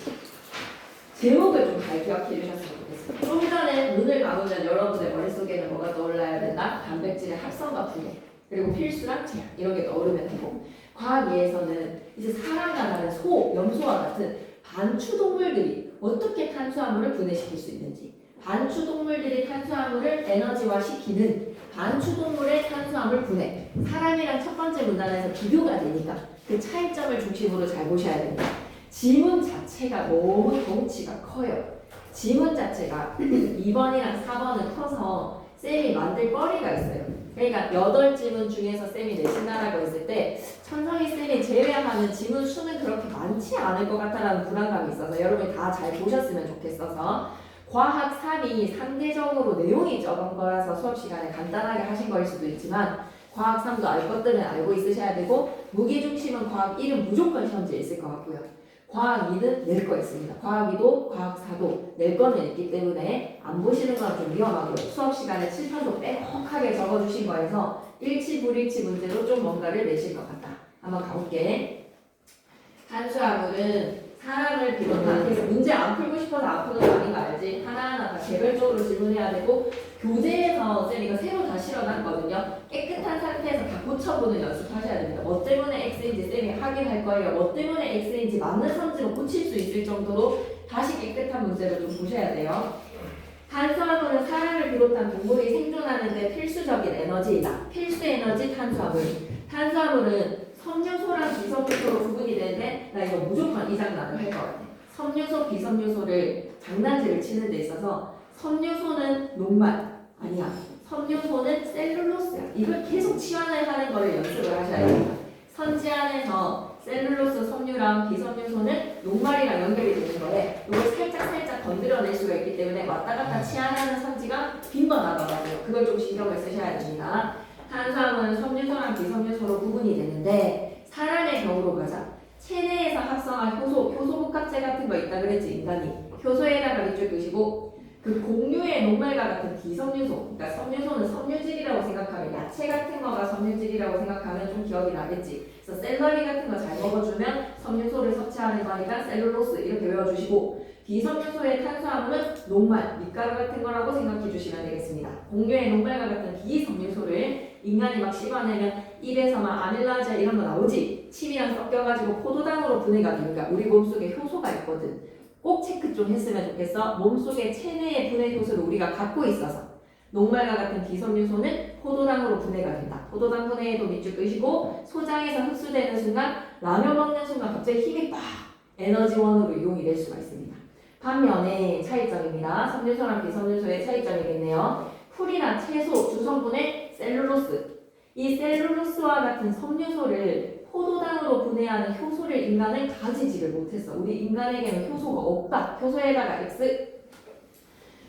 제목을 좀 잘 기억해 주셨으면 좋겠습니다. 좀 전에 눈을 감으면 여러분들 머릿속에는 뭐가 떠올라야 된다? 단백질의 합성과 분해, 그리고 필수랑 제약 이런 게 떠오르면 되고, 과학위에서는 이제 사람과 다른 소, 염소와 같은 반추동물들이 어떻게 탄수화물을 분해시킬 수 있는지, 반추동물들이 탄수화물을 에너지화 시키는 반추동물의 탄수화물 분해, 사람이랑 첫 번째 문단에서 비교가 되니까 그 차이점을 중심으로 잘 보셔야 됩니다. 지문 자체가 너무 덩치가 커요. 지문 자체가 2번이랑 4번은 커서 쌤이 만들 거리가 있어요. 그러니까 8지문 중에서 쌤이 내신다라고 했을 때 천성희 쌤이 제외하는 지문 수는 그렇게 많지 않을 것 같다라는 불안감이 있어서 여러분이 다 잘 보셨으면 좋겠어서 과학 3이 상대적으로 내용이 적은 거라서 수업 시간에 간단하게 하신 거일 수도 있지만 과학 3도 알 것들은 알고 있으셔야 되고 무게중심은 과학 1은 무조건 시험지에 있을 것 같고요. 과학 2는 낼 거 있습니다. 과학 2도 과학 4도 낼 거는 있기 때문에 안 보시는 건 좀 위험하고요. 수업 시간에 칠판도 빼곡하게 적어주신 거에서 일치 불일치 문제로 좀 뭔가를 내실 것 같다. 한번 가볼게. 탄수화물은 사람을 비롯한, 그래서 문제 안 풀고 싶어서 안 푸는 거 아닌 거 알지? 하나하나 다 개별적으로 질문해야 되고 교재에서 쌤 이거 새로 다 실어놨거든요. 깨끗한 상태에서 다 고쳐보는 연습하셔야 됩니다. 뭐 때문에 X인지 쌤이 확인할 거예요. 뭐 때문에 X인지 맞는 선지로 고칠 수 있을 정도로 다시 깨끗한 문제를 좀 보셔야 돼요. 탄수화물은 사람을 비롯한 동물이 생존하는 데 필수적인 에너지이다. 필수 에너지 탄수화물. 탄수화물은 섬유소랑 비섬유소로 구분이 되는데 나 이거 무조건 이 장난을 할 것 같아. 섬유소, 비섬유소를 장난질을 치는 데 있어서 섬유소는 녹말 아니야. 섬유소는 셀룰로스야. 이걸 계속 치환을 하는 거를 연습을 하셔야 됩니다. 선지 안에서 셀룰로스, 섬유랑 비섬유소는 녹말이랑 연결이 되는 거에 이걸 살짝 건드려낼 수가 있기 때문에 왔다 갔다 치환하는 선지가 빈번하더라고요. 그걸 좀 신경을 쓰셔야 됩니다. 탄수화물은 섬유소랑 비섬유소로 구분이 되는데 사람의 경우로 가자. 체내에서 합성한 효소 복합체 같은 거 있다 그랬지 인간이. 효소에다가 밑줄 끄시고 그 곡류의 녹말과 같은 비섬유소, 그러니까 섬유소는 섬유질이라고 생각하면 야채 같은 거가 섬유질이라고 생각하면 좀 기억이 나겠지. 그래서 샐러리 같은 거 잘 먹어주면 섬유소를 섭취하는 거니까 셀룰로스 이렇게 외워주시고 비섬유소의 탄수화물은 녹말, 밀가루 같은 거라고 생각해 주시면 되겠습니다. 곡류의 녹말과 같은 비섬유소를 인간이 막 씹어내면 입에서 막 아밀라제 이런 거 나오지. 침이랑 섞여가지고 포도당으로 분해가 되니까 우리 몸속에 효소가 있거든. 꼭 체크 좀 했으면 좋겠어. 몸속에 체내의 분해 효소를 우리가 갖고 있어서 녹말과 같은 비섬유소는 포도당으로 분해가 된다. 포도당 분해에도 밑줄 끄시고 소장에서 흡수되는 순간 라면 먹는 순간 갑자기 힘이 빡 에너지원으로 이용이 될 수가 있습니다. 반면에 차이점입니다. 섬유소랑 비섬유소의 차이점이겠네요. 풀이나 채소, 주성분의 셀룰로스. 이 셀룰로스와 같은 섬유소를 포도당으로 분해하는 효소를 인간은 가지지를 못했어. 우리 인간에게는 효소가 없다. 효소에다가 X.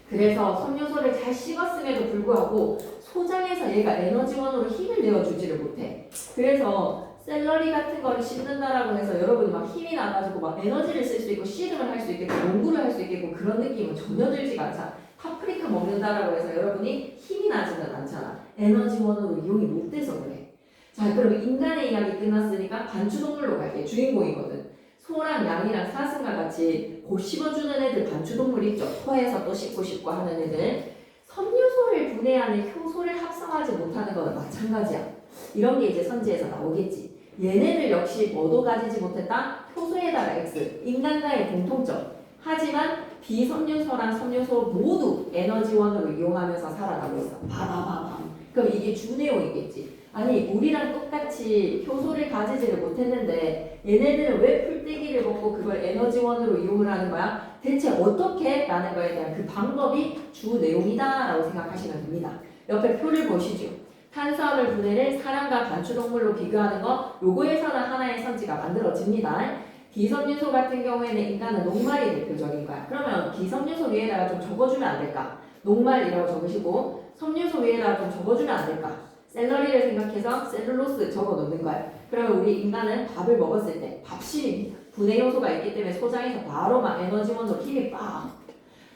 그래서 섬유소를 잘 씹었음에도 불구하고 소장에서 얘가 에너지원으로 힘을 내어주지를 못해. 그래서 샐러리 같은 거를 씹는다라고 해서 여러분이 막 힘이 나가지고 막 에너지를 쓸 수 있고 씨름을 할 수 있겠고 농구를 할 수 있겠고 그런 느낌은 전혀 들지가 않잖아. 파프리카 먹는다라고 해서 여러분이 힘이 나지는 않잖아. 에너지원으로 이용이 못 돼서 그래. 자, 그럼 인간의 이야기 끝났으니까 반추동물로 갈게. 주인공이거든. 소랑 양이랑 사슴과 같이 곧 씹어주는 애들 반추동물 있죠. 토해서 또 씹고 하는 애들. 섬유소를 분해하는 효소를 합성하지 못하는 거는 마찬가지야. 이런 게 이제 선지에서 나오겠지. 얘네들 역시 뭐도 가지지 못했다? 효소에다가 X. 인간과의 공통점. 하지만 비섬유소랑 섬유소 모두 에너지원으로 이용하면서 살아나고 있어. 바바바밤. 그럼 이게 주내용이겠지. 아니 우리랑 똑같이 효소를 가지지를 못했는데 얘네들은 왜 풀떼기를 먹고 그걸 에너지원으로 이용을 하는 거야? 대체 어떻게? 라는 거에 대한 그 방법이 주 내용이다 라고 생각하시면 됩니다. 옆에 표를 보시죠. 탄수화물 분해를 사람과 반추동물로 비교하는 거 요거에서는 하나의 선지가 만들어집니다. 비섬유소 같은 경우에는 인간은 녹말이 대표적인 거야. 그러면 비섬유소 위에다가 좀 적어주면 안 될까? 녹말이라고 적으시고 섬유소 위에다가 좀 적어주면 안 될까? 샐러리를 생각해서 셀룰로스 적어 놓는 거야. 그러면 우리 인간은 밥을 먹었을 때 밥실입니다. 분해 요소가 있기 때문에 소장에서 바로 막 에너지원으로 힘이 빡.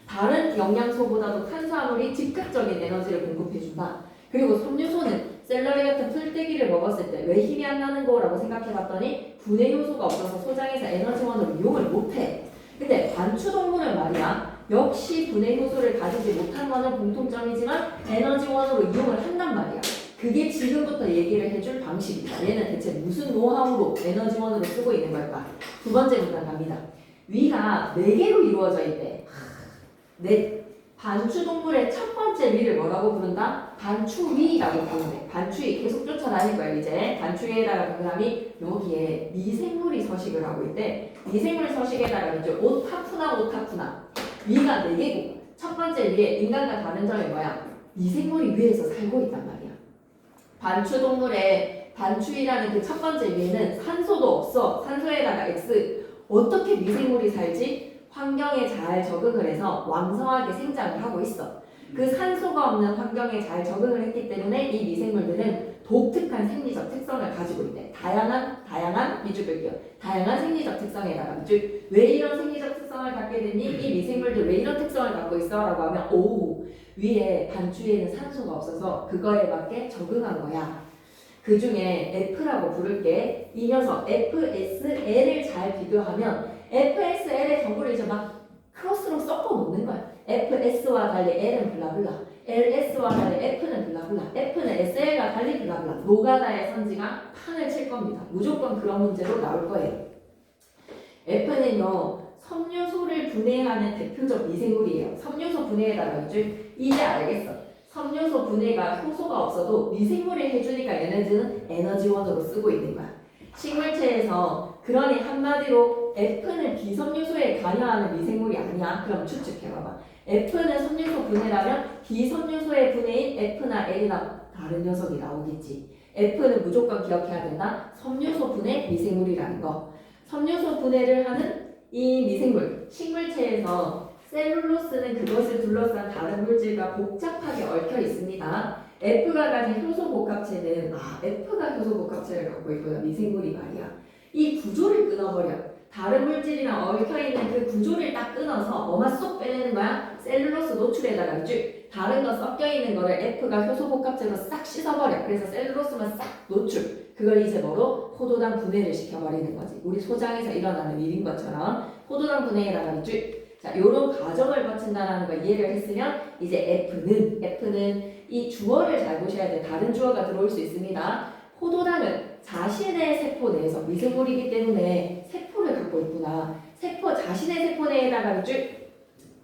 다른 영양소보다도 탄수화물이 즉각적인 에너지를 공급해준다. 그리고 섬유소는 샐러리 같은 풀떼기를 먹었을 때 왜 힘이 안 나는 거라고 생각해봤더니 분해 요소가 없어서 소장에서 에너지원으로 이용을 못해. 근데 반추동물은 말이야. 역시 분해 효소를 가지지 못한 거는 공통점이지만 에너지원으로 이용을 한단 말이야. 그게 지금부터 얘기를 해줄 방식이다. 얘는 대체 무슨 노하우로 에너지원으로 쓰고 있는 걸까? 두 번째 문단 갑니다. 위가 4개로 이루어져 있대. 반추동물의 첫 번째 위를 뭐라고 부른다? 반추위라고 부르네. 반추위 계속 쫓아다닐 거예요. 이제 반추위에다가 그 사람이 여기에 미생물이 서식을 하고 있대. 미생물 서식에다가 이제 오타쿠나 위가 4개고 첫 번째 위에 인간과 다른 점이 뭐야? 미생물이 위에서 살고 있단 말이야. 반추동물의 반추위라는 그 첫 번째 위에는 산소도 없어. 산소에다가 X. 어떻게 미생물이 살지? 환경에 잘 적응을 해서 왕성하게 생장을 하고 있어. 그 산소가 없는 환경에 잘 적응을 했기 때문에 이 미생물들은 독특한 생리적 특성을 가지고 있대. 다양한 미주별기요. 다양한 생리적 특성에다가 왜 이런 생리적 특성을 갖게 되니? 이 미생물들 왜 이런 특성을 갖고 있어? 라고 하면 위에 반추위에는 산소가 없어서 그거에 맞게 적응한 거야. 그 중에 F라고 부를게. 이 녀석 FSL을 잘 비교하면 FSL의 정보를 이제 막 크로스로 섞어 놓는 거야. FS와 달리 L은 블라블라, LS와 달리 F는 블라블라, F는 SL과 달리 블라블라. 노가다의 선지가 판을 칠 겁니다. 무조건 그런 문제로 나올 거예요. F는요, 섬유소를 분해하는 대표적 미생물이에요. 섬유소 분해에다가 이제 알겠어. 섬유소 분해가 효소가 없어도 미생물이 해주니까 얘네들은 에너지원으로 쓰고 있는 거야. 식물체에서 그러니 한마디로 F는 비섬유소에 관여하는 미생물이 아니야. 그럼 추측해봐봐. F는 섬유소 분해라면 비섬유소의 분해인 F나 L이나 다른 녀석이 나오겠지. F는 무조건 기억해야 된다. 섬유소 분해 미생물이라는 거. 섬유소 분해를 하는 이 미생물, 식물체에서 셀룰로스는 그것을 둘러싼 다른 물질과 복잡하게 얽혀 있습니다. F가 가진 효소 복합체는 F가 효소 복합체를 갖고 있구나. 미생물이 말이야. 이 구조를 끊어버려. 다른 물질이랑 얽혀있는 그 구조를 딱 끊어서 뭐만 쏙 빼내는 거야? 셀룰로스 노출에다가 다른 거 섞여있는 거를 F가 효소 복합체로 싹 씻어버려. 그래서 셀룰로스만 싹 노출. 그걸 이제 뭐로? 포도당 분해를 시켜버리는 거지. 우리 소장에서 일어나는 일인 것처럼 포도당 분해에다가 자, 요런 과정을 거친다라는 걸 이해를 했으면 이제 F는 이 주어를 잘 보셔야 돼. 다른 주어가 들어올 수 있습니다. 포도당은 자신의 세포 내에서 미생물이기 때문에 세포를 갖고 있구나. 자신의 세포 내에다가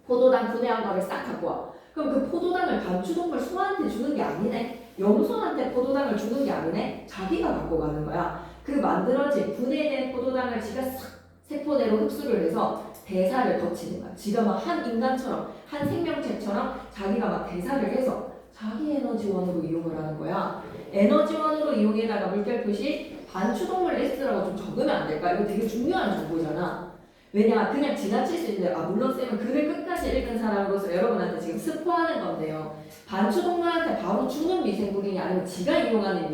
포도당 분해한 거를 싹 갖고 와. 그럼 그 포도당을 반추동물 소한테 주는 게 아니네. 염소한테 포도당을 주는 게 아니네. 자기가 갖고 가는 거야. 그 만들어진 분해된 포도당을 지가 싹 세포 내로 흡수를 해서 대사를 거치는 거야. 지가 막 한 인간처럼, 한 생명체처럼 자기가 막 대사를 해서 자기 에너지원으로 이용을 하는 거야. 에너지원으로 이용에다가 물결 표시 반추동물 S라고 좀 적으면 안 될까? 이거 되게 중요한 정보잖아. 왜냐, 그냥 지나칠 수 있는데, 물론 쌤은 글을 끝까지 읽은 사람으로서 여러분한테 지금 스포하는 건데요. 반추동물한테 바로 주는 미생물이냐, 아니면 지가 이용하는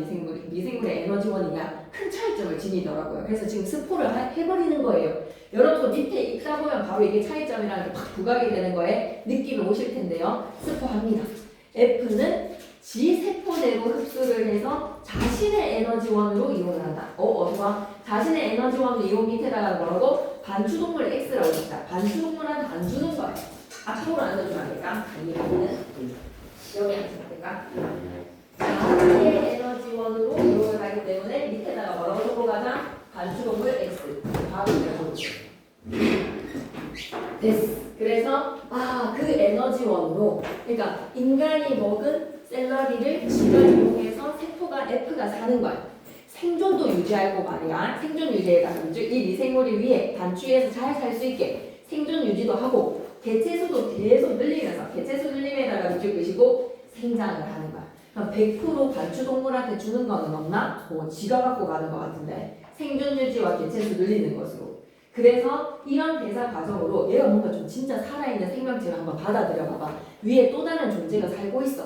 미생물의 에너지원이냐, 큰 차이점을 지니더라고요. 그래서 지금 스포를 해버리는 거예요. 여러분도 밑에 읽다 보면 바로 이게 차이점이라는 게 팍 부각이 되는 거에 느낌이 오실 텐데요. 스포합니다. F는 지 세포 내로 흡수를 해서 자신의 에너지원으로 이용을 한다. 어디가? 자신의 에너지원으로 이용 밑에다가 뭐라고? 반추동물 X라고 했다. 반추동물한테 안 주는 거야. 앞으로 앉아주면 안 될까? 아니면은 여기 앉으면 안 될까? 자신의 에너지원으로 이용을 하기 때문에 밑에다가 뭐라고 적고 가자? 반추동물 X. 바로 적어주세요. 됐어. 그래서 그 에너지원으로, 그러니까 인간이 먹은 샐러리를 지가 이용해서 세포가 F가 사는 거야. 생존도 유지하고 말이야. 생존 유지에다가 이 미생물이 위에 반추위에서 잘 살 수 있게 생존 유지도 하고 개체수도 계속 늘리면서 개체수 늘림에다가 밑줄긋이고 생장을 하는 거야. 그럼 100% 반추동물한테 주는 거는 없나? 지가 갖고 가는 것 같은데 생존 유지와 개체수 늘리는 것으로. 그래서 이런 대사 과정으로 얘가 뭔가 좀 진짜 살아있는 생명체를 한번 받아들여 봐봐. 위에 또 다른 존재가 살고 있어.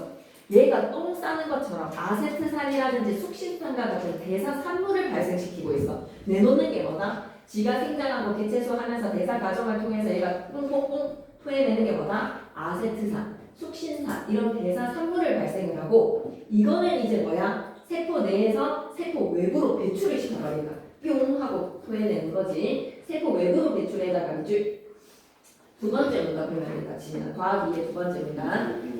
얘가 똥 싸는 것처럼 아세트산이라든지 숙신산과 같은 대사 산물을 발생시키고 있어. 내놓는 게 뭐다? 지가 생장하고 개체수하면서 대사 과정을 통해서 얘가 뿡뿡뿡 토해내는 게 뭐다? 아세트산, 숙신산 이런 대사 산물을 발생을 하고 이거는 이제 뭐야? 세포 내에서 세포 외부로 배출을 시켜버린다. 뿅 하고 토해내는 거지. 세포 외부로 배출에다가 이제 두 번째 문단 보면 된다. 지금 과학 2의 두 번째 문단.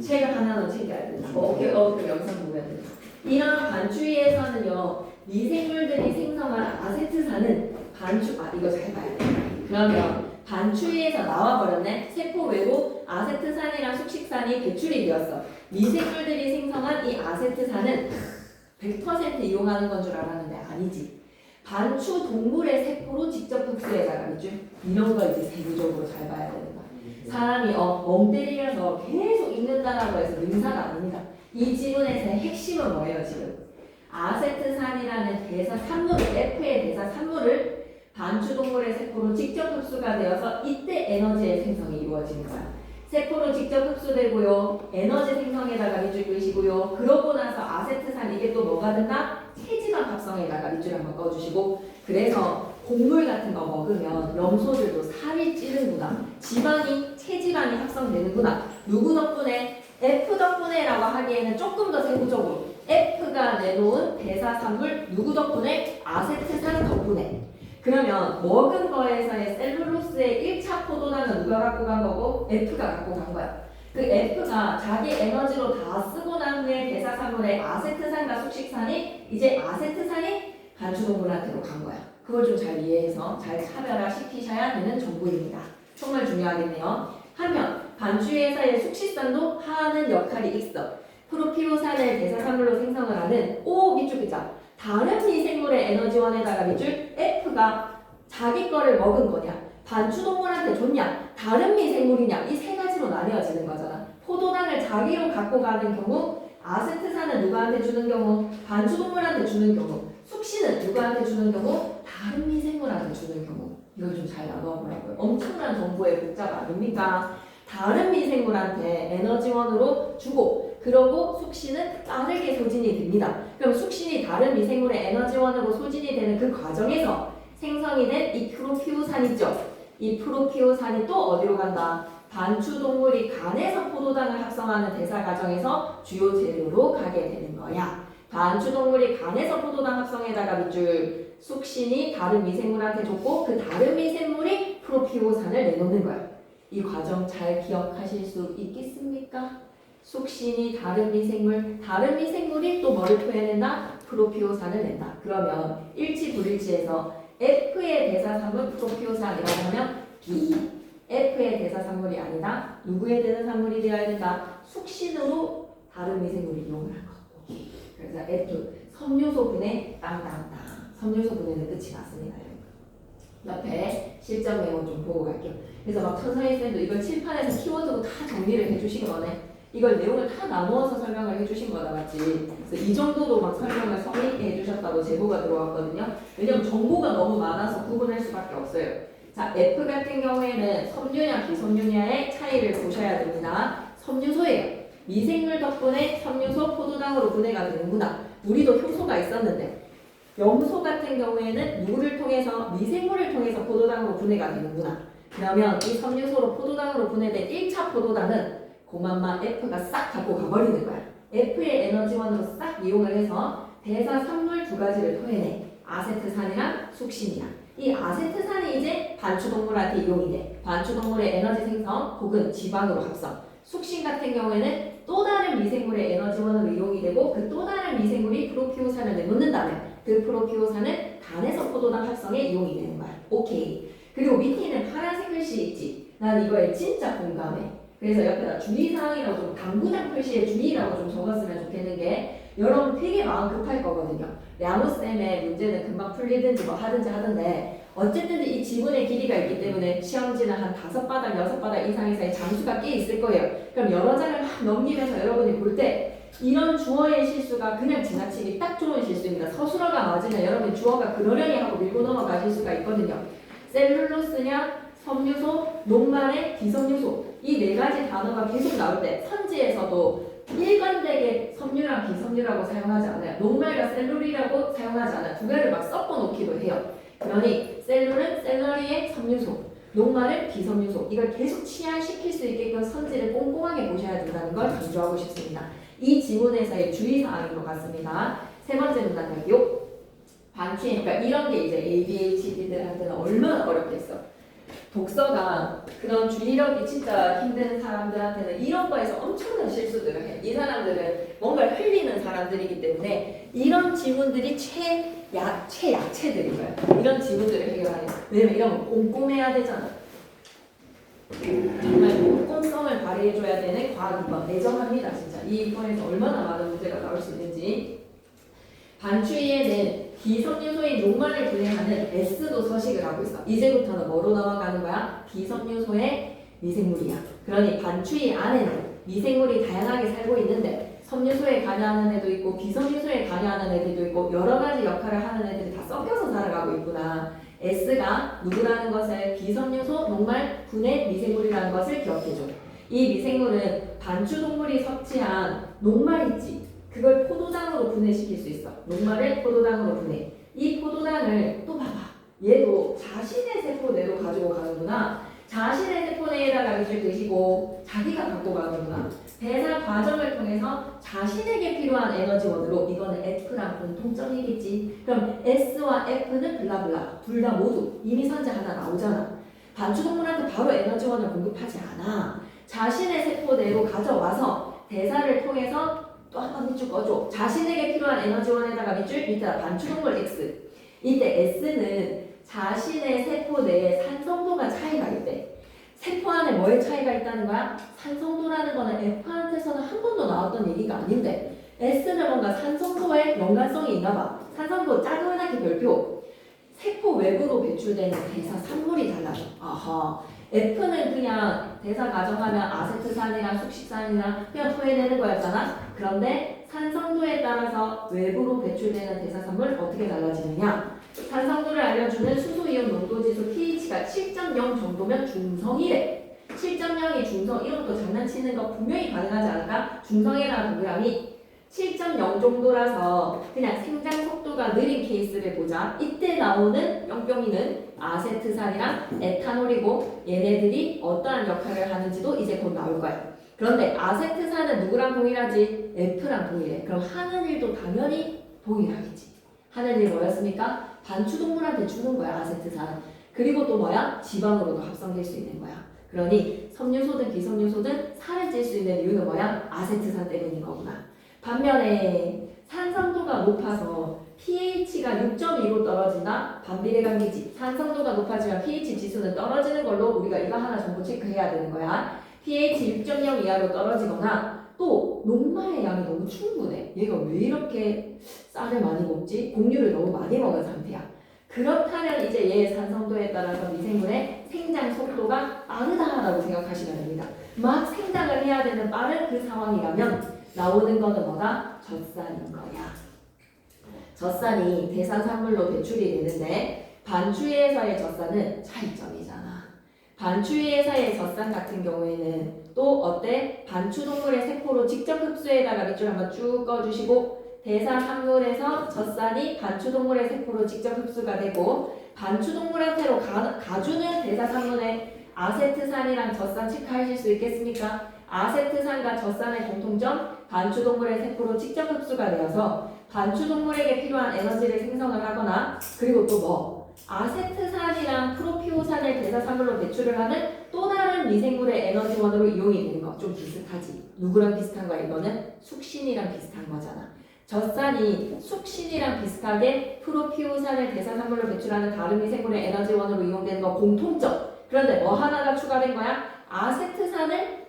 책을 하나는 챙겨야 된다. 오케이, 그 영상 보면 된다. 이런 반추위에서는요, 미생물들이 생성한 아세트산은 이거 잘 봐야 돼. 그러면 반추위에서 나와버렸네. 세포 외부 아세트산이랑 숙식산이 배출이 되었어. 미생물들이 생성한 이 아세트산은 100% 이용하는 건 줄 알았는데 아니지. 반추 동물의 세포로 직접 흡수해다가 이런 거 이제 세부적으로 잘 봐야 되는 거야. 사람이 멍 때리면서 계속 읽는다라고 해서 능사가 아닙니다. 이 지문에서의 핵심은 뭐예요 지금? 아세트산이라는 대사 산물, F의 대사 산물을 반추동물의 세포로 직접 흡수가 되어서 이때 에너지의 생성이 이루어지는 거야. 세포로 직접 흡수되고요. 에너지 생성에다가 밑줄 끄시고요. 그러고 나서 아세트산 이게 또 뭐가 된다? 체지방 합성에다가 밑줄 한번 꺼주시고 그래서 곡물 같은 거 먹으면 염소들도 살이 찌는구나. 지방이 체지방이 합성되는구나. 누구 덕분에? F 덕분에라고 하기에는 조금 더 세부적으로 F가 내놓은 대사산물 누구 덕분에? 아세트산 덕분에. 그러면 먹은 거에서의 셀룰로스의 1차 포도당은 누가 갖고 간 거고? F가 갖고 간 거야. 그 F가 자기 에너지로 다 쓰고 난 후에 대사산물의 아세트산과 숙식산이 이제 아세트산이 반추동물한테로 간 거야. 그걸 좀 잘 이해해서 잘 차별화시키셔야 되는 정보입니다. 정말 중요하겠네요. 한편 반추위에서의 숙식산도 하는 역할이 있어. 프로피오산을 대사산물로 생성을 하는 밑줄 끄자. 다른 미생물의 에너지원에다가 밑줄 F가 자기 거를 먹은 거냐 반추동물한테 줬냐 다른 미생물이냐 이 세 가지로 나뉘어지는 거잖아. 포도당을 자기로 갖고 가는 경우 아세트산은 누구한테 주는 경우 반추동물한테 주는 경우 숙신은 누구한테 주는 경우 다른 미생물한테 주는 경우 이걸 좀 잘 나눠보라고요. 엄청난 정보의 복잡 아닙니까? 다른 미생물한테 에너지원으로 주고 그러고 숙신은 빠르게 소진이 됩니다. 그럼 숙신이 다른 미생물의 에너지원으로 소진이 되는 그 과정에서 생성이 된 이 프로피오산 있죠? 이 프로피오산이 또 어디로 간다? 반추동물이 간에서 포도당을 합성하는 대사 과정에서 주요 재료로 가게 되는 거야. 반추동물이 간에서 포도당 합성에다가 밑줄 숙신이 다른 미생물한테 줬고 그 다른 미생물이 프로피오산을 내놓는 거야. 이 과정 잘 기억하실 수 있겠습니까? 숙신이 다른 미생물이 또 뭐를 토해낸다? 프로피오산을 낸다. 그러면 일치불일치에서 F의 대사산물 프로피오산이라고 하면 B, F의 대사산물이 아니다. 누구의 대사산물이 되어야 된다? 숙신으로 다른 미생물이 이용을 한 거. 그래서 F, 섬유소분해 땅땅땅. 섬유소분해는 끝이 났습니다. 옆에 실전 메모 좀 보고 갈게요. 그래서 막 천서희 쌤도 이걸 칠판에서 키워드로 다 정리를 해주신 거네. 이걸 내용을 다 나누어서 설명을 해주신 거다 맞지? 그래서 이 정도도 막 설명을 성의 있게 해주셨다고 제보가 들어왔거든요. 왜냐면 정보가 너무 많아서 구분할 수밖에 없어요. 자, F 같은 경우에는 섬유냐 비섬유냐의 차이를 보셔야 됩니다. 섬유소예요. 미생물 덕분에 섬유소 포도당으로 분해가 되는구나. 우리도 효소가 있었는데 염소 같은 경우에는 누구를 통해서 미생물을 통해서 포도당으로 분해가 되는구나. 그러면 이 섬유소로 포도당으로 분해된 1차 포도당은 고맘마 F가 싹 갖고 가버리는 거야. F의 에너지원으로 싹 이용을 해서 대사산물 두 가지를 토해내. 아세트산이랑 숙신이랑. 이 아세트산이 이제 반추동물한테 이용이 돼. 반추동물의 에너지 생성 혹은 지방으로 합성. 숙신 같은 경우에는 또 다른 미생물의 에너지원으로 이용이 되고 그 또 다른 미생물이 프로피오산을 내놓는다면 그 프로피오산은 간에서 포도당 합성에 이용이 되는 거야. 오케이. 그리고 밑에 있는 파란색 글씨 있지? 난 이거에 진짜 공감해. 그래서 옆에다 주의사항이라고 좀 당구장 표시에 주의라고 좀 적었으면 좋겠는 게 여러분 되게 마음 급할 거거든요. 랴무쌤의 문제는 금방 풀리든지 뭐 하든지 하던데 어쨌든 이 지문의 길이가 있기 때문에 시험지는 한 5바닥, 6바닥 이상에서의 잠수가 꽤 있을 거예요. 그럼 여러 장을 막 넘기면서 여러분이 볼 때 이런 주어의 실수가 그냥 지나치기 딱 좋은 실수입니다. 서술어가 맞으면 여러분 주어가 그러려니 하고 밀고 넘어가실 수가 있거든요. 셀룰로스냐, 섬유소, 녹말의 비섬유소 이 네 가지 단어가 계속 나올 때 선지에서도 일관되게 섬유랑 비섬유라고 사용하지 않아요. 녹말과 셀룰이라고 사용하지 않아요. 두 개를 막 섞어 놓기도 해요. 그러니 셀룰은 셀러리의 섬유소, 녹말은 비섬유소. 이걸 계속 치환시킬 수 있게끔 선지를 꼼꼼하게 보셔야 된다는 걸 강조하고 싶습니다. 이 지문에서의 주의사항인 것 같습니다. 세 번째 문단 갈게요. 반추행, 그러니까 이런 게 이제 ADHD들한테는 얼마나 어렵겠어. 독서가 그런 주의력이 진짜 힘든 사람들한테는 이런 거에서 엄청난 실수들을 해요. 이 사람들은 뭔가를 흘리는 사람들이기 때문에 이런 지문들이 최약체들인 거예요. 이런 지문들을 해결하는. 왜냐면 이런 거 꼼꼼해야 되잖아. 정말 꼼꼼성을 발휘해줘야 되는 과학 2번. 애정합니다, 진짜. 이 번에서 얼마나 많은 문제가 나올 수 있는지. 반추위에는 비섬유소인 녹말을 분해하는 S도 서식을 하고 있어. 이제부터는 뭐로 넘어가는 거야? 비섬유소의 미생물이야. 그러니 반추위 안에는 미생물이 다양하게 살고 있는데 섬유소에 관여하는 애도 있고 비섬유소에 관여하는 애들도 있고 여러 가지 역할을 하는 애들이 다 섞여서 살아가고 있구나. S가 누구라는 것을 비섬유소 녹말 분해 미생물이라는 것을 기억해줘. 이 미생물은 반추동물이 섭취한 녹말 있지. 그걸 포도당으로 분해시킬 수 있어. 녹말을 포도당으로 분해. 이 포도당을 또 봐봐. 얘도 자신의 세포 내로 가지고 가는구나. 자신의 세포 내에다가 이걸 드시고 자기가 갖고 가는구나. 대사 과정을 통해서 자신에게 필요한 에너지원으로 이거는 F랑 공통점이겠지. 그럼 S와 F는 블라블라. 둘 다 모두 이미 선제 하나 나오잖아. 반추동물한테 바로 에너지원을 공급하지 않아. 자신의 세포 내로 가져와서 대사를 통해서 또 한 번 밑줄 꺼줘. 자신에게 필요한 에너지원에다가 밑에다 반추동물 X. 이때 S는 자신의 세포 내에 산성도가 차이가 있대. 세포 안에 뭐의 차이가 있다는 거야? 산성도라는 거는 F한테서는 한 번도 나왔던 얘기가 아닌데 S는 뭔가 산성도에 연관성이 있나 봐. 산성도 짜그만하게 별표. 세포 외부로 배출되는 대사 산물이 달라져. 아하. F는 그냥 대사 가정하면 아세트산이랑 숙식산이랑 그냥 토해내는 거였잖아. 그런데 산성도에 따라서 외부로 배출되는 대사산물 어떻게 달라지느냐? 산성도를 알려주는 수소이온 농도지수 pH가 7.0 정도면 중성이래. 7.0이 중성, 이런 것도 장난치는 거 분명히 가능하지 않을까? 중성이라는 동그라미 7.0 정도라서 그냥 생장 속도가 느린 케이스를 보자. 이때 나오는 뿅뿅이는 아세트산이랑 에탄올이고 얘네들이 어떠한 역할을 하는지도 이제 곧 나올 거야. 그런데 아세트산은 누구랑 동일하지? F랑 동일해. 그럼 하는 일도 당연히 동일하겠지. 하는 일 뭐였습니까? 반추동물한테 주는 거야, 아세트산. 그리고 또 뭐야? 지방으로도 합성될 수 있는 거야. 그러니 섬유소든 비섬유소든 살을 찔 수 있는 이유는 뭐야? 아세트산 때문인 거구나. 반면에 산성도가 높아서 pH가 6.2로 떨어진다? 반비례 관계지. 산성도가 높아지면 pH 지수는 떨어지는 걸로 우리가 이거 하나 정보 체크해야 되는 거야. pH 6.0 이하로 떨어지거나 또 녹말의 양이 너무 충분해. 얘가 왜 이렇게 쌀을 많이 먹지? 곡류를 너무 많이 먹은 상태야. 그렇다면 이제 얘의 산성도에 따라서 미생물의 생장 속도가 빠르다라고 생각하시면 됩니다. 막 생장을 해야 되는 빠른 그 상황이라면 나오는 거는 뭐다? 젖산인 거야. 젖산이 대사산물로 배출이 되는데 반추위에서의 젖산은 차이점이잖아. 반추위에서의 젖산 같은 경우에는 또 어때? 반추동물의 세포로 직접 흡수에다가 밑줄 한번 쭉 꺼주시고 대사산물에서 젖산이 반추동물의 세포로 직접 흡수가 되고 반추동물한테로 가주는 대사산물의 아세트산이랑 젖산 체크하실 수 있겠습니까? 아세트산과 젖산의 공통점, 반추동물의 세포로 직접 흡수가 되어서 반추동물에게 필요한 에너지를 생성을 하거나 그리고 또 뭐? 아세트산이랑 프로피오산을 대사산물로 배출을 하는 또 다른 미생물의 에너지원으로 이용이 되는 거 좀 비슷하지. 누구랑 비슷한 거야? 이거는 숙신이랑 비슷한 거잖아. 젖산이 숙신이랑 비슷하게 프로피오산을 대사산물로 배출하는 다른 미생물의 에너지원으로 이용되는 거 공통점. 그런데 뭐 하나가 추가된 거야? 아세트산을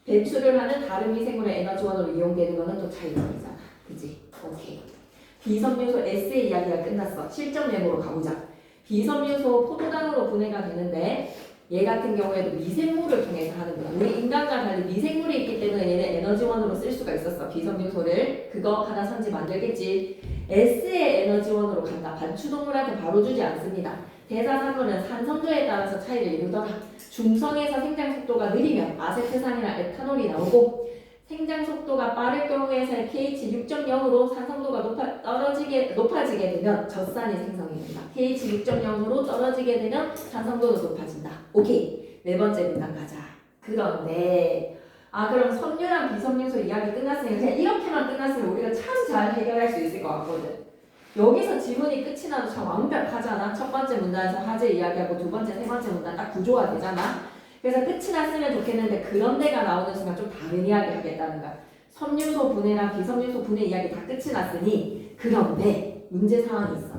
배출을 하는 다른 미생물의 에너지원으로 이용되는 거는 또 차이점이잖아. 그지? 오케이. 비섬유소 S의 이야기가 끝났어. 실전 메모로 가보자. 비섬유소 포도당으로 분해가 되는데 얘 같은 경우에도 미생물을 통해서 하는 거야. 우리 인간과 달리 미생물이 있기 때문에 얘는 에너지원으로 쓸 수가 있었어. 비섬유소를. 그거 하나 선지 만들겠지. S의 에너지원으로 간다. 반추동물한테 바로 주지 않습니다. 대사산물은 산성도에 따라서 차이를 이루더라. 중성에서 생장 속도가 느리면 아세트산이나 에탄올이 나오고 생장 속도가 빠를 경우에서의 pH 6.0으로 산성도가 높아지게 되면 젖산이 생성이 된다. pH 6.0으로 떨어지게 되면 산성도도 높아진다. 오케이. 네 번째 문단 가자. 그런데 그럼 섬유랑 비섬유소 이야기 끝났으니까 그냥 이렇게만 끝났으면 우리가 참 잘 해결할 수 있을 것 같거든. 여기서 지문이 끝이 나도 참 완벽하잖아. 첫 번째 문단에서 하재 이야기하고 두 번째, 세 번째 문단 딱 구조화 되잖아. 그래서 끝이 났으면 좋겠는데 그런 데가 나오는 순간 좀 다른 이야기 하겠다는 거야. 섬유소 분해랑 비섬유소 분해 이야기 다 끝이 났으니 그런데 문제 사항이 있어.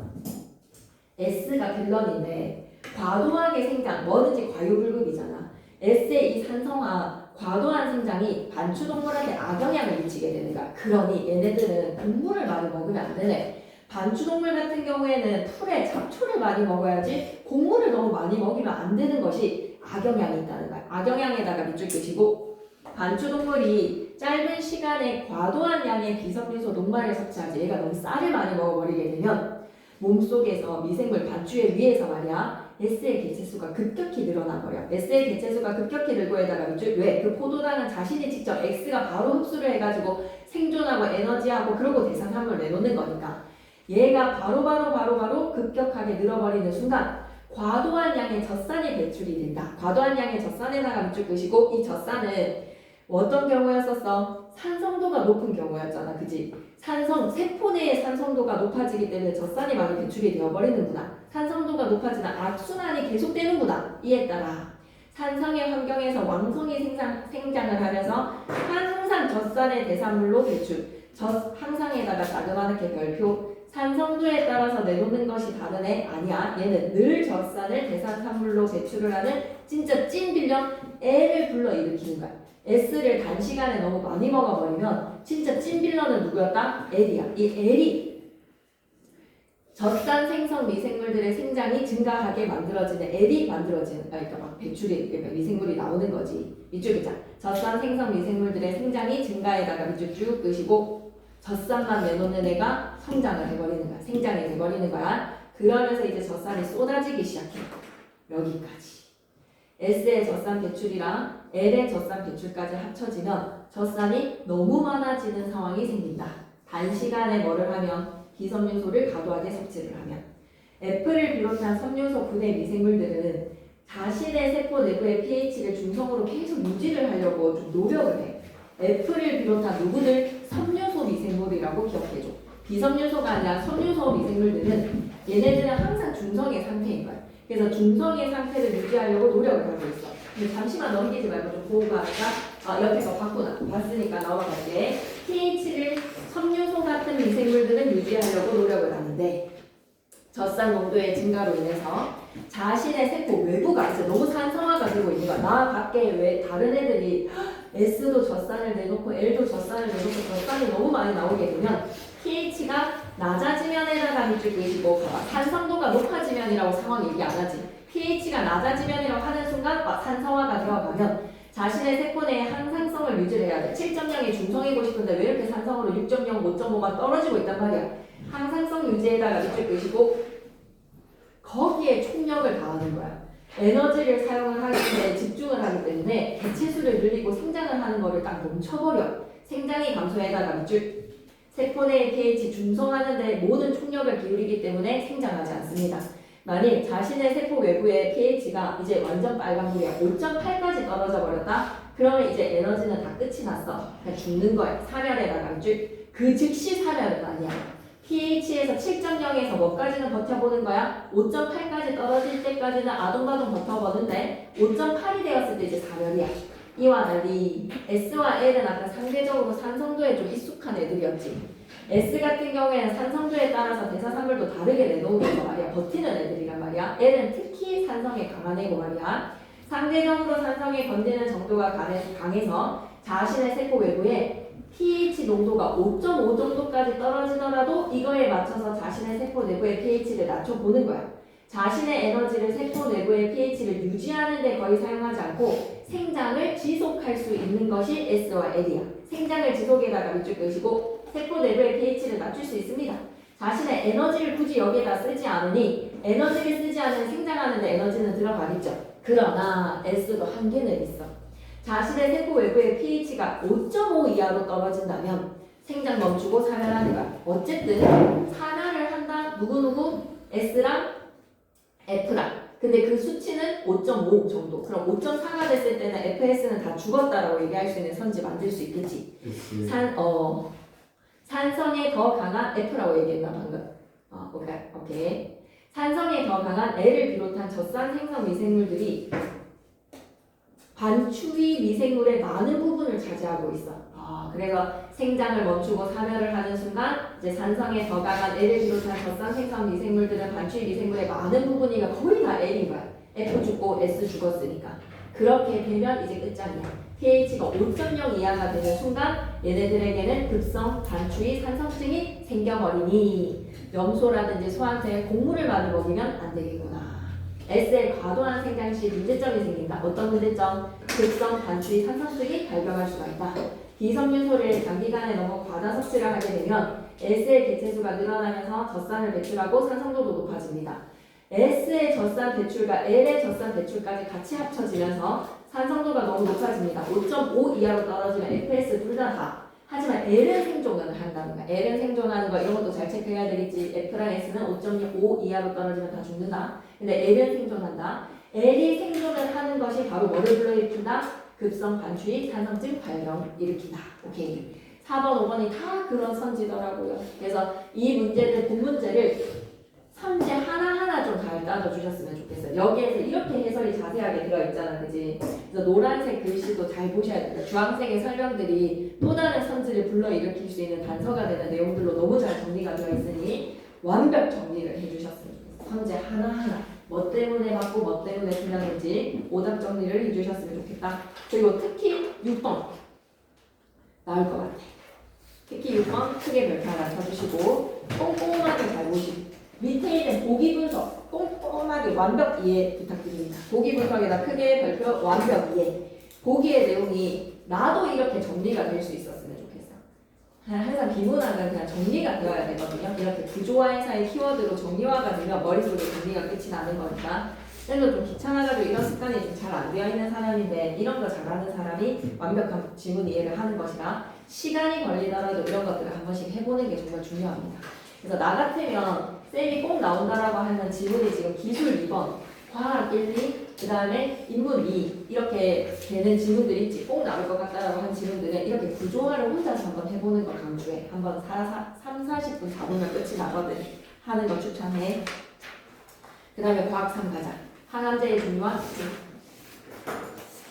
S가 빌런인데 과도하게 생장, 뭐든지 과유불급이잖아. S의 이 산성화 과도한 생장이 반추동물한테 악영향을 미치게 되는 거야. 그러니 얘네들은 곡물을 많이 먹으면 안 되네. 반추동물 같은 경우에는 풀에 잡초를 많이 먹어야지 곡물을 너무 많이 먹이면 안 되는 것이 악영향이 있다는 거야. 악영향에다가 밑줄 끄시고 반추동물이 짧은 시간에 과도한 양의 비섬유소 녹말을 섭취하지 얘가 너무 쌀을 많이 먹어버리게 되면 몸속에서 미생물 반추의 위에서 말이야 S의 개체수가 급격히 늘어나버려. S의 개체수가 급격히 늘고에다가 왜? 그 포도당은 자신이 직접 X가 바로 흡수를 해가지고 생존하고 에너지하고 그러고 대사산물을 내놓는 거니까 얘가 바로 급격하게 늘어버리는 순간 과도한 양의 젖산이 배출이 된다. 과도한 양의 젖산에다가 밑줄 끄시고 이 젖산은 어떤 경우였었어? 산성도가 높은 경우였잖아. 그지? 세포 내의 산성도가 높아지기 때문에 젖산이 많이 배출이 되어버리는구나. 산성도가 높아지는 악순환이 계속되는구나. 이에 따라 산성의 환경에서 왕성히 생장을 하면서 항상 젖산의 대산물로 배출. 항상에다가 자그마하게 별표. 산성도에 따라서 내놓는 것이 다른 애 아니야. 얘는 늘 젖산을 대산산물로 배출을 하는 진짜 찐 빌런 애를 불러일으키는 거야. S를 단시간에 너무 많이 먹어버리면 진짜 찐 빌런은 누구였다? L이야. 이 L이 젖산 생성 미생물들의 생장이 증가하게 만들어지는 L이 만들어지는 그러니까 막 배출이 그러니까 미생물이 나오는 거지. 밑줄 긋자. 젖산 생성 미생물들의 생장이 증가에다가 밑줄 쭉 끄시고 젖산만 내놓는 애가 성장을 해버리는 거야. 생장이 돼버리는 거야. 그러면서 이제 젖산이 쏟아지기 시작해. 여기까지. S의 젖산 배출이랑 L의 젖산 배출까지 합쳐지면 젖산이 너무 많아지는 상황이 생긴다. 단시간에 뭐를 하면 비섬유소를 과도하게 섭취를 하면 F를 비롯한 섬유소 분해 미생물들은 자신의 세포 내부의 pH를 중성으로 계속 유지를 하려고 좀 노력을 해. F를 비롯한 누구들? 섬유소 미생물이라고 기억해줘. 비섬유소가 아니라 섬유소 미생물들은 얘네들은 항상 중성의 상태인 거야. 그래서 중성의 상태를 유지하려고 노력을 하고 있어. 근데 잠시만 넘기지 말고 좀 보고 가니까 옆에 거 봤으니까 넘어갈게. pH를 섬유소 같은 미생물들은 유지하려고 노력을 하는데 젖산 농도의 증가로 인해서 자신의 세포 외부가 이제 너무 산성화가 되고 있는 거야. 나 밖에 왜 다른 애들이 S도 젖산을 내놓고 L도 젖산을 내놓고 젖산이 너무 많이 나오게 되면 pH가 낮아지면에다가 밑줄 그으시고 산성도가 높아지면이라고 상황 얘기 안 하지. pH가 낮아지면이라고 하는 순간 산성화가 되어가면 자신의 세포 내에 항상성을 유지해야 돼. 7.0이 중성이고 싶은데 왜 이렇게 산성으로 6.0, 5.5가 떨어지고 있단 말이야. 항상성 유지에다가 밑줄 그으시고 거기에 총력을 다하는 거야. 에너지를 사용을 하기 때문에 집중을 하기 때문에 개체수를 늘리고 생장을 하는 거를 딱 멈춰버려. 생장이 감소에다가 밑줄 세포 내의 pH 중성하는데 모든 총력을 기울이기 때문에 생장하지 않습니다. 만일 자신의 세포 외부의 pH가 이제 완전 빨간불이야. 5.8까지 떨어져 버렸다. 그러면 이제 에너지는 다 끝이 났어. 그냥 죽는 거야. 사멸에다가 밑줄. 그 즉시 사멸은 아니야. pH에서 7.0에서 뭐까지는 버텨보는 거야? 5.8까지 떨어질 때까지는 아동바동 버텨보는데 5.8이 되었을 때 이제 사멸이야. 이와 달리 S와 L은 아까 상대적으로 산성도에 좀 익숙한 애들이었지. S 같은 경우에는 산성도에 따라서 대사산물도 다르게 내놓으면서 말이야 버티는 애들이란 말이야. L은 특히 산성에 강한 애고 말이야. 상대적으로 산성에 건드는 정도가 강해서 자신의 세포 외부에 pH 농도가 5.5 정도까지 떨어지더라도 이거에 맞춰서 자신의 세포 내부의 pH를 낮춰보는 거야. 자신의 에너지를 세포 내부의 pH를 유지하는 데 거의 사용하지 않고 생장을 지속할 수 있는 것이 S와 L이야. 생장을 지속에다가 밑줄 그으시고 세포 내부의 pH를 낮출 수 있습니다. 자신의 에너지를 굳이 여기에다 쓰지 않으니 에너지를 쓰지 않은 생장하는 데 에너지는 들어가겠죠. 그러나 S도 한계는 있어. 자신의 세포 외부의 pH가 5.5 이하로 떨어진다면 생장 멈추고 사멸하는 거야. 어쨌든 사멸을 한다. 누구누구? S랑 F랑. 근데 그 수치는 5.5 정도. 그럼 5.4가 됐을 때는 FS는 다 죽었다라고 얘기할 수 있는 선지 만들 수 있겠지. 산성에 더 강한 F라고 얘기했나 방금. 오케이. 산성에 더 강한 L을 비롯한 젖산 생성 미생물들이 반추위 미생물의 많은 부분을 차지하고 있어. 그래서 생장을 멈추고 사멸을 하는 순간 이제 산성에 더 강한 L을 비롯한 젖산 생성 미생물들은 반추위 미생물의 많은 부분이가 거의 다 L인 거야. F 죽고 S 죽었으니까. 그렇게 되면 이제 끝장이야. pH가 5.0 이하가 되는 순간 얘네들에게는 급성 반추위 산성증이 생겨버리니 염소라든지 소한테 곡물을 많이 먹이면 안 되겠구나. S의 과도한 생장 시 문제점이 생긴다. 어떤 문제점? 급성 반추위 산성증이 발병할 수가 있다. 비섬유소를 장기간에 너무 과다 섭취를 하게 되면 S의 개체수가 늘어나면서 젖산을 배출하고 산성도도 높아집니다. S의 젖산 배출과 L의 젖산 배출까지 같이 합쳐지면서 산성도가 너무 높아집니다. 5.5 이하로 떨어지면 FS 둘 다. 하지만 L은 생존을 한다는 거야. L은 생존하는 거 이런 것도 잘 체크해야 되겠지. F랑 S는 5.5 이하로 떨어지면 다 죽는다. 근데 L은 생존한다. L이 생존을 하는 것이 바로 뭐를 불러일으킨다? 급성 반추위 산성증 발병 일으킨다. 오케이. 4번, 5번이 다 그런 선지더라고요. 그래서 이 문제들, 본 문제를 선지 하나하나 좀 잘 따져주셨으면 좋겠어요. 여기에서 이렇게 해설이 자세하게 되어 있잖아, 그지? 그래서 노란색 글씨도 잘 보셔야 돼요. 주황색의 설명들이 또 다른 선지를 불러일으킬 수 있는 단서가 되는 내용들로 너무 잘 정리가 되어 있으니 완벽 정리를 해주셨으면 좋겠어요. 선지 하나하나. 뭐 때문에 맞고 뭐 때문에 틀렸는지 오답 정리를 해주셨으면 좋겠다. 그리고 특히 6번 나올 것 같아. 특히 6번 크게 별표 하나 쳐주시고 꼼꼼하게 잘 보시고 밑에 있는 보기 분석 꼼꼼하게 완벽 이해 부탁드립니다. 보기 분석에다 크게 별표 완벽 이해. 보기의 내용이 나도 이렇게 정리가 될 수 있었으면 좋겠어. 항상 비문학은 그냥 정리가 되어야 되거든요. 이렇게 구조화 해사의 키워드로 정리화가 되면 머릿속에 정리가 끝이 나는 거니까. 그래서 좀 귀찮아가지고 이런 습관이 좀 잘 안 되어 있는 사람인데 이런 거 잘하는 사람이 완벽한 지문 이해를 하는 것이라 시간이 걸리더라도 이런 것들을 한 번씩 해보는 게 정말 중요합니다. 그래서 나 같으면 쌤이 꼭 나온다라고 하는 지문이 지금 기술 2번, 과학 1, 2, 그 다음에 인문 2 이렇게 되는 지문들이 있지. 꼭 나올 것 같다라고 한 지문들은 이렇게 구조화를 혼자서 한번 해보는 걸 강조해. 한번 3, 40분 잡으면 끝이 나거든. 하는 거 추천해. 그 다음에 과학 3 가자. 항암제의 종류와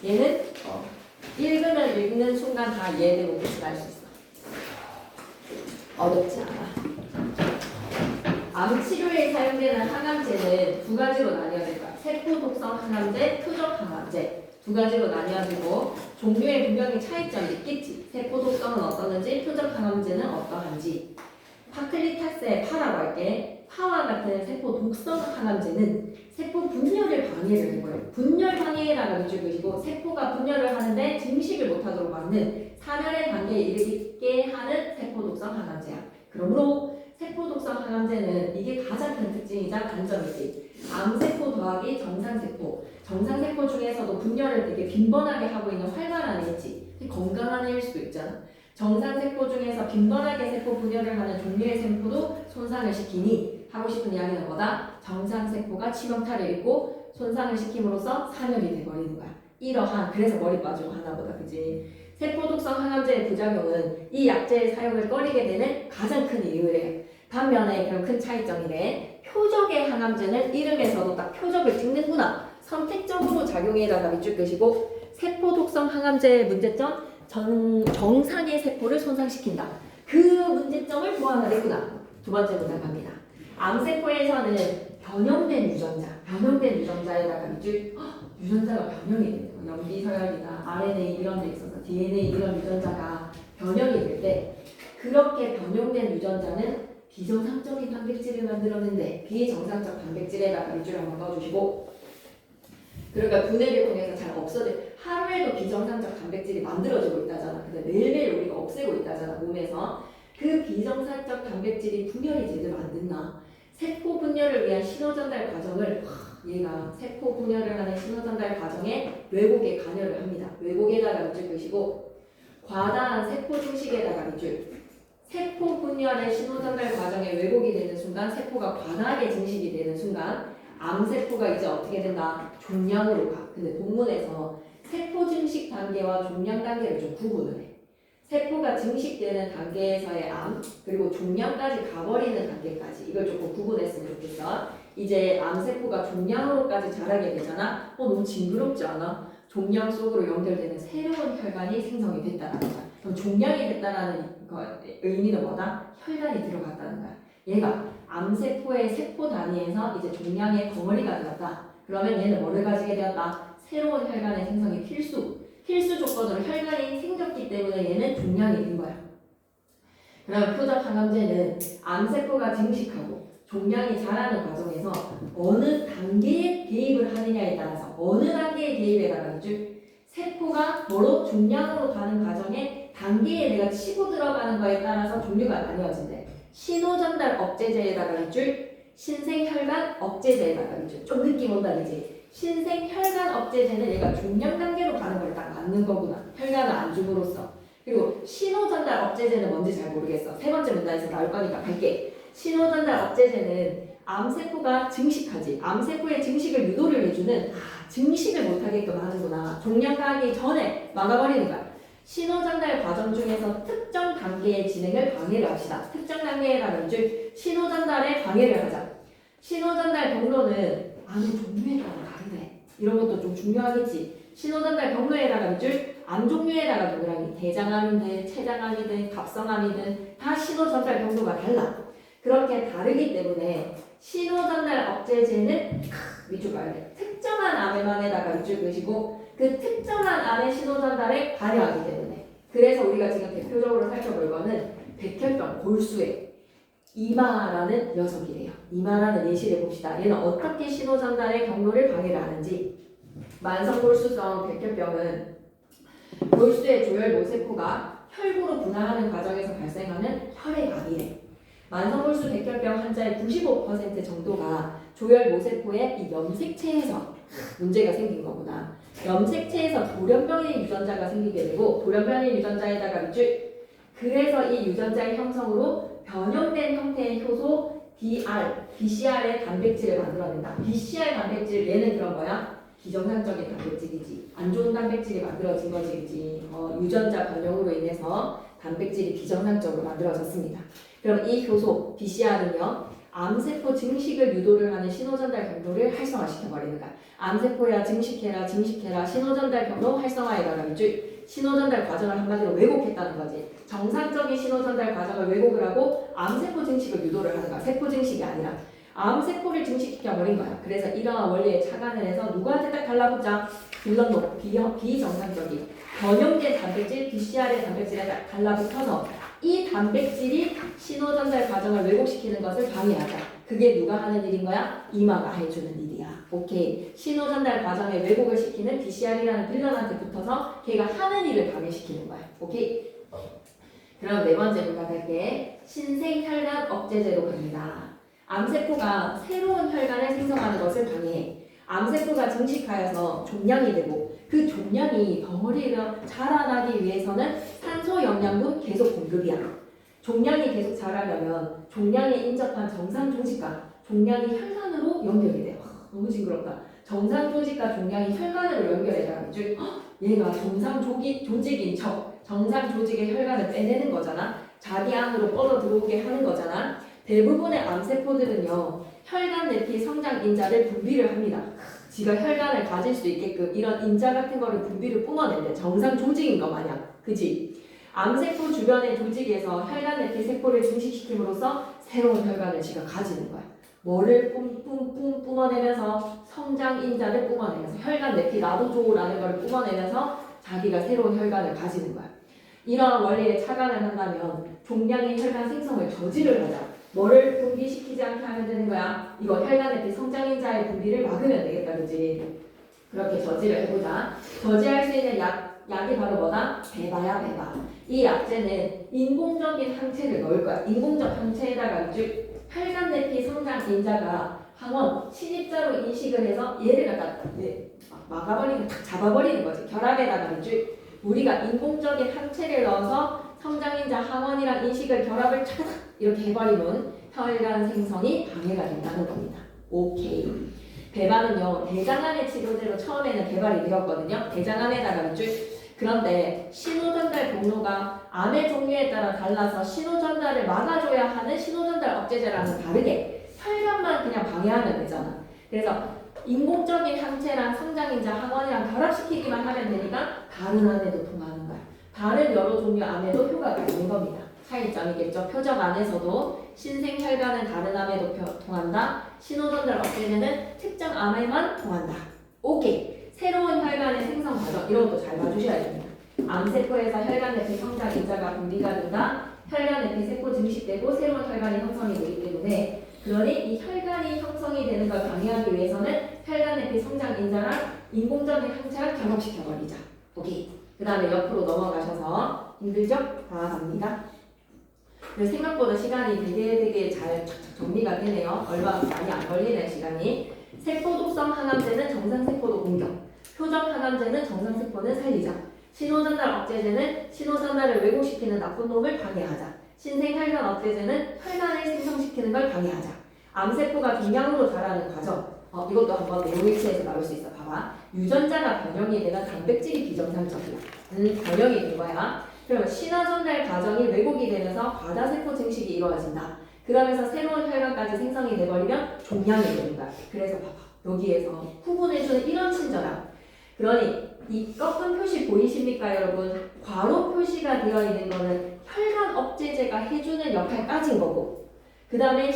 얘는 읽으면 읽는 순간 다 이해되고 끝이 날 수 있어. 어렵지 않아. 암 치료에 사용되는 항암제는 두 가지로 나뉘어질 거야. 세포 독성 항암제, 표적 항암제 두 가지로 나뉘어지고 종류에 분명히 차이점이 있겠지. 세포 독성은 어떠는지, 표적 항암제는 어떠한지. 파클리타스의 파라고 할게. 파와 같은 세포 독성 항암제는 세포 분열을 방해를 해버려요. 분열 방해라고 해줄 것이고 세포가 분열을 하는데 증식을 못하도록 막는 사멸의 단계에 이르게 하는 세포 독성 항암제야. 그러므로 세포 독성 항암제는 이게 가장 큰 특징이자 단점이지. 암세포 더하기 정상세포. 정상세포 중에서도 분열을 되게 빈번하게 하고 있는 활발한 애지. 건강한 애일 수도 있잖아. 정상세포 중에서 빈번하게 세포 분열을 하는 종류의 세포도 손상을 시키니 하고 싶은 이야기는 뭐다? 정상세포가 치명타를 입고 손상을 시킴으로써 사멸이 돼버리는 거야. 이러한, 그래서 머리 빠지고 하나보다, 그지? 세포독성 항암제의 부작용은 이 약제의 사용을 꺼리게 되는 가장 큰 이유래요. 반면에 그럼 큰 차이점이래. 표적의 항암제는 이름에서도 딱 표적을 찍는구나. 선택적으로 작용해라가 밑줄 것이고 세포독성 항암제의 문제점 정상의 세포를 손상시킨다. 그 문제점을 보완하겠구나. 두 번째 문장 갑니다. 암세포에서는 변형된 유전자에다가 밑줄 유전자가 변형이 돼요. 염기서열이나 RNA 이런 데 있어서 DNA 이런 유전자가 변형이 될 때 그렇게 변형된 유전자는 비정상적인 단백질을 만들었는데 비정상적 단백질에다가 밑줄 한번 넣어주시고 그러니까 분해를 통해서 잘 없어질 하루에도 비정상적 단백질이 만들어지고 있다잖아. 근데 매일매일 우리가 없애고 있다잖아 몸에서. 그 비정상적 단백질이 분열이 제대로 안 됐나? 세포 분열을 위한 신호 전달 과정을 얘가 세포 분열을 하는 신호 전달 과정에 왜곡에 관여를 합니다. 왜곡에다가 밑줄 그시고 과다한 세포 증식에다가 밑줄. 세포 분열의 신호 전달 과정에 왜곡이 되는 순간 세포가 과다하게 증식이 되는 순간 암세포가 이제 어떻게 된다? 종양으로 가. 근데 본문에서 세포 증식 단계와 종양 단계를 좀 구분을 해. 세포가 증식되는 단계에서의 암, 그리고 종양까지 가버리는 단계까지 이걸 조금 구분했으면 좋겠어. 이제 암세포가 종양으로까지 자라게 되잖아. 너무 징그럽지 않아? 종양 속으로 연결되는 새로운 혈관이 생성이 됐다는 거야. 그럼 종양이 됐다는 의미는 뭐다? 혈관이 들어갔다는 거야. 얘가 암세포의 세포 단위에서 이제 종양의 덩어리가 되었다. 그러면 얘는 뭐를 가지게 되었다? 새로운 혈관의 생성이 필수 조건으로 혈관이 생겼기 때문에 얘는 종양이 된 거야. 그럼 표적 항암제는 암세포가 증식하고 종양이 자라는 과정에서 어느 단계에 개입을 하느냐에 따라서 어느 단계의 개입에다가 즉 세포가 뭐로 종양으로 가는 과정에 단계에 내가 치고 들어가는 거에 따라서 종류가 나뉘어진대. 신호전달 억제제에다가 밑줄, 신생혈관 억제제에다가 밑줄. 좀 느낌 온다 이제. 신생혈관 억제제는 얘가 종양 단계로 가는 걸 딱 맞는 거구나. 혈관을 안 줌으로써. 그리고 신호전달 억제제는 뭔지 잘 모르겠어. 세 번째 문단에서 나올 거니까 갈게. 신호전달 억제제는 암세포가 증식하지. 암세포의 증식을 유도를 해주는 증식을 못하게끔 하는구나. 종양 가기 전에 막아버리는 거야. 신호전달 과정 중에서 특정 단계의 진행을 방해를 합시다. 특정 단계라는 줄 신호전달에 방해를 하자. 신호전달 경로는 암의 종류에 따라 다르대. 이런 것도 좀 중요하겠지. 신호전달 경로에다가 줄 암 종류에다가 동그라미 대장암이든 췌장암이든 갑성암이든 다 신호전달 경로가 달라. 그렇게 다르기 때문에 신호전달 억제제는 밑줄 봐야 돼. 특정한 암에만 에다가 밑줄 그시고 그 특정한 암의 신호전달에 관여하기 때문에. 그래서 우리가 지금 대표적으로 살펴볼 거는 백혈병 골수의 이마라는 녀석이래요. 이마라는 예시를 봅시다. 얘는 어떻게 신호전달의 경로를 방해를 하는지. 만성골수성 백혈병은 골수의 조혈 모세포가 혈구로 분화하는 과정에서 발생하는 혈액암이래. 만성골수 백혈병 환자의 95% 정도가 조혈 모세포의 이 염색체에서 문제가 생긴 거구나. 염색체에서 돌연변이 유전자가 생기게 되고 돌연변이 유전자에다가 밑줄. 그래서 이 유전자의 형성으로 변형된 형태의 효소 BCR의 단백질을 만들어낸다. BCR 단백질 얘는 그런 거야? 비정상적인 단백질이지. 안 좋은 단백질이 만들어진 거지. 유전자 변형으로 인해서 단백질이 비정상적으로 만들어졌습니다. 그럼 이 효소 BCR은요. 암세포 증식을 유도를 하는 신호전달 경로를 활성화시켜버리는 거야. 암세포야 증식해라 신호전달 경로 활성화에다가 밑줄. 신호전달 과정을 한마디로 왜곡했다는 거지. 정상적인 신호전달 과정을 왜곡을 하고 암세포 증식을 유도를 하는 거야. 세포 증식이 아니라 암세포를 증식시켜버린 거야. 그래서 이러한 원리에 착안을 해서 누구한테 딱 달라붙자? 빌런노 비정상적인 변형된 단백질 BCR의 단백질에 딱 달라붙어서 이 단백질이 신호전달 과정을 왜곡시키는 것을 방해하자. 그게 누가 하는 일인 거야? 이마가 해주는 일이야. 오케이. 신호전달 과정에 왜곡을 시키는 BCR이라는 빌런한테 붙어서 걔가 하는 일을 방해시키는 거야. 오케이. 그럼 네 번째 문단 갈게. 신생혈관 억제제로 갑니다. 암세포가 새로운 혈관을 생성하는 것을 방해해. 암세포가 증식하여서 종양이 되고 그 종양이 덩어리가 자라나기 위해서는 산소 영양분 계속 공급이야. 종양이 계속 자라려면 종양에 인접한 정상 조직과 종양이 혈관으로 연결이 돼요. 너무 징그럽다. 정상 조직과 종양이 혈관으로 연결해야 즉 얘가 정상 조직인 척 정상 조직의 혈관을 빼내는 거잖아. 자기 안으로 뻗어 들어오게 하는 거잖아. 대부분의 암세포들은요 혈관 내피 성장 인자를 분비를 합니다. 지가 혈관을 가질 수 있게끔 이런 인자 같은 거를 분비를 뿜어낸대. 정상 조직인 거 마냥. 그지? 암세포 주변의 조직에서 혈관 내피 세포를 증식시킴으로써 새로운 혈관을 지가 가지는 거야. 뭐를 뿜어내면서 성장 인자를 뿜어내면서 혈관 내피 나도 줘라는 걸 뿜어내면서 자기가 새로운 혈관을 가지는 거야. 이러한 원리에 착안을 한다면 종양의 혈관 생성을 저지를 하자. 뭐를 분비시키지 않게 하면 되는 거야? 이거 혈관 내피 성장인자의 분비를 막으면 되겠다, 그지? 그렇게 저지를 해보자. 저지할 수 있는 약이 바로 뭐다? 베바야, 베바. 이 약제는 인공적인 항체를 넣을 거야. 인공적 항체에다가 즉 혈관 내피 성장인자가 항원, 신입자로 인식을 해서 얘를 갖다 막아버리는, 탁 잡아버리는 거지. 결합에다가 밑줄 우리가 인공적인 항체를 넣어서 성장인자 항원이랑 인식을 결합을 차닥 이렇게 해버리면 혈관 생성이 방해가 된다는 겁니다. 오케이. 배반은요, 대장암의 치료제로 처음에는 개발이 되었거든요. 대장암에다가 밑줄. 그런데 신호전달 경로가 암의 종류에 따라 달라서 신호전달을 막아줘야 하는 신호전달 억제제랑은 다르게 혈관만 그냥 방해하면 되잖아. 그래서 인공적인 항체랑 성장인자 항원이랑 결합시키기만 하면 되니까 다른 암에도 통하는 거야. 다른 여러 종류 암에도 효과가 있는 겁니다. 차이점이겠죠. 표적 안에서도 신생혈관은 다른 암에도 통한다. 신호전달 억제제는 특정 암에만 통한다. 오케이. 새로운 혈관의 생성 과정 이런 것도 잘 봐주셔야 됩니다. 암세포에서 혈관 내피 성장 인자가 분비가 된다. 혈관 내피 세포 증식되고 새로운 혈관이 형성이 되기 때문에 그러니 이 혈관이 형성이 되는 걸 방해하기 위해서는 혈관 내피 성장 인자랑 인공적인 항체를 결합시켜버리자. 오케이. 그 다음에 옆으로 넘어가셔서 힘들죠? 다 갑니다. 근데 생각보다 시간이 되게 잘 착착 정리가 되네요. 얼마 많이 안 걸리는 시간이. 세포 독성 항암제는 정상세포도 공격. 표적 항암제는 정상세포는 살리자. 신호전달 억제제는 신호전달을 왜곡시키는 나쁜 놈을 방해하자. 신생혈관 억제제는 혈관을 생성시키는 걸 방해하자. 암세포가 종양으로 자라는 과정. 이것도 한번 내용일치에서 나올 수 있어. 봐봐. 유전자가 변형이 되면 단백질이 비정상적이야. 변형이 된 거야. 그러면 신호전달 과정이 왜곡이 되면서 과다세포 증식이 이루어진다. 그러면서 새로운 혈관까지 생성이 돼버리면 종양이 되는 거야. 그래서 봐봐. 여기에서 구분해주는 이런 친절함. 그러니 이 꺾은 표시 보이십니까 여러분? 괄호 표시가 되어 있는 거는 혈관 억제제가 해주는 역할까지인 거고 그 다음에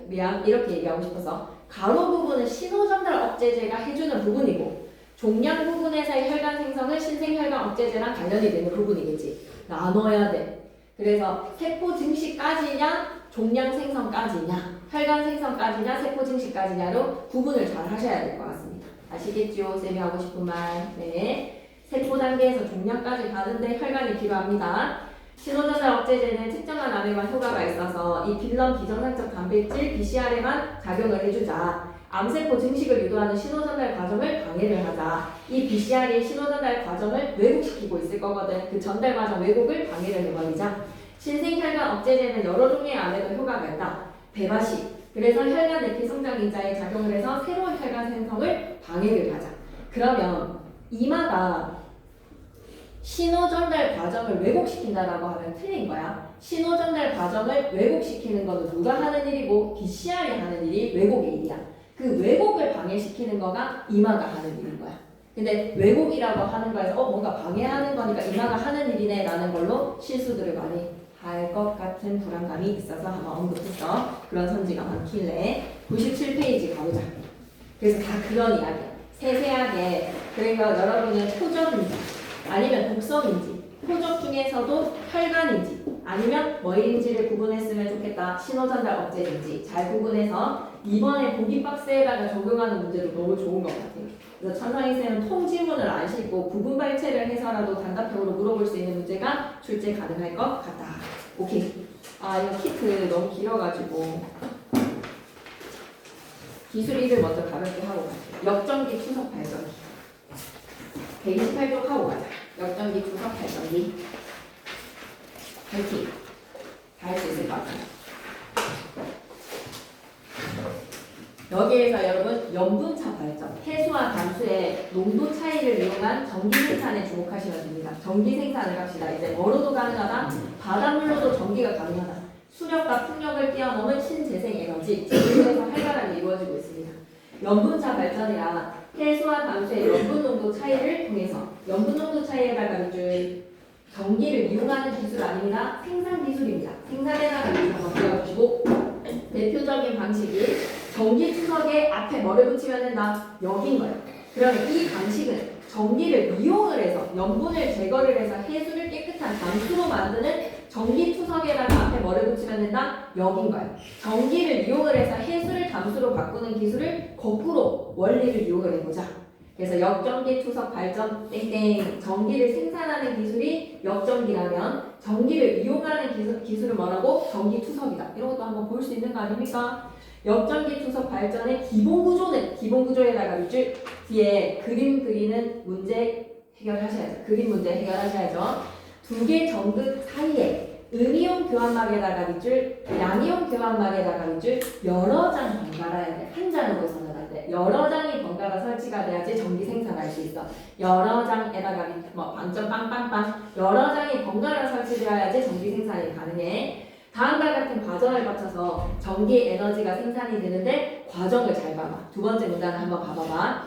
미안 이렇게 얘기하고 싶어서 가로 부분은 신호전달 억제제가 해주는 부분이고 종양 부분에서의 혈관 생성은 신생혈관 억제제랑 관련이 되는 부분이겠지. 나눠야 돼. 그래서 세포 증식까지냐 종양 생성까지냐 혈관 생성까지냐 세포 증식까지냐로 구분을 잘 하셔야 될 것 같습니다. 아시겠죠? 쌤이 하고 싶은 말. 네. 세포 단계에서 종양까지 가는데 혈관이 필요합니다. 신호전달 억제제는 특정한 암에만 효과가 있어서 이 빌런 비정상적 단백질 BCR에만 작용을 해주자. 암세포 증식을 유도하는 신호전달 과정을 방해를 하자. 이 BCR이 신호전달 과정을 왜곡시키고 있을 거거든. 그 전달 과정 왜곡을 방해를 해버리자. 신생혈관 억제제는 여러 종류의 암에도 효과가 있다. 배바시. 그래서 혈관 내피 성장 인자에 작용을 해서 새로운 혈관 생성을 방해를 하자. 그러면 이마가 신호전달 과정을 왜곡시킨다라고 하면 틀린 거야. 신호전달 과정을 왜곡시키는 것은 누가 하는 일이고 BCR이 하는 일이 왜곡의 일이야. 그 왜곡을 방해시키는 거가 이마가 하는 일인 거야. 근데 왜곡이라고 하는 거에서 뭔가 방해하는 거니까 이마가 하는 일이네 라는 걸로 실수들을 많이 할 것 같은 불안감이 있어서 한번 언급했어. 그런 선지가 많길래 97페이지 가보자. 그래서 다 그런 이야기야. 세세하게. 그러니까 여러분은 표적인지 아니면 독성인지 표적 중에서도 혈관인지 아니면 뭐인지를 구분했으면 좋겠다. 신호전달 억제인지 잘 구분해서 이번에 보기 박스에다가 적용하는 문제도 너무 좋은 것 같아요. 그래서 천상희쌤은 통지문을 안 싣고 구분 발췌를 해서라도 단답형으로 물어볼 수 있는 문제가 출제 가능할 것 같다. 오케이. 이거 키트 너무 길어가지고 기술 1을 먼저 가볍게 하고 갈게요. 역전기 추석 발전기 128쪽 하고 가자. 역전기 추석 발전기 파이팅. 다 할 수 있을 것 같아요. 여기에서 여러분 염분차 발전, 해수와 담수의 농도 차이를 이용한 전기 생산에 주목하시면 됩니다. 전기 생산을 합시다. 이제 뭐로도 가능하다? 바닷물로도 전기가 가능하다. 수력과 풍력을 뛰어넘은 신재생 에너지, 지구에서 활발하게 이루어지고 있습니다. 염분차 발전이라 해수와 담수의 염분 농도 차이를 통해서 염분 농도 차이에 발달줄 전기를 이용하는 기술 아닙니다. 생산 기술입니다. 생산에다가 한번 배워주시고 대표적인 방식이 전기 투석에 앞에 뭐를 붙이면 된다? 여긴 거예요. 그러면 이 방식은 전기를 이용을 해서 염분을 제거를 해서 해수를 깨끗한 담수로 만드는 전기 투석에다가 앞에 뭐를 붙이면 된다? 여긴 거예요. 전기를 이용을 해서 해수를 담수로 바꾸는 기술을 거꾸로 원리를 이용을 해보자. 그래서 역전기, 투석, 발전, 땡땡. 전기를 생산하는 기술이 역전기라면 전기를 이용하는 기술은 뭐라고? 전기 투석이다. 이런 것도 한번 볼 수 있는 거 아닙니까? 역전기, 투석, 발전의 기본 구조는 기본 구조에다가 밑줄 뒤에 그림 그리는 문제 해결하셔야죠. 그림 문제 해결하셔야죠. 두 개 전극 사이에 음이온 교환막에다가 밑줄, 양이온 교환막에다가 밑줄 여러 장 번갈아야 돼. 한 장으로서는 안 돼. 여러 장이 번갈아 설치가 돼야지 전기 생산할 수 있어. 여러 장에다가 뭐 방점 빵빵빵 여러 장이 번갈아 설치되어야지 전기 생산이 가능해. 다음과 같은 과정을 거쳐서 전기 에너지가 생산이 되는데 과정을 잘 봐봐. 두 번째 문단을 한번 봐봐봐.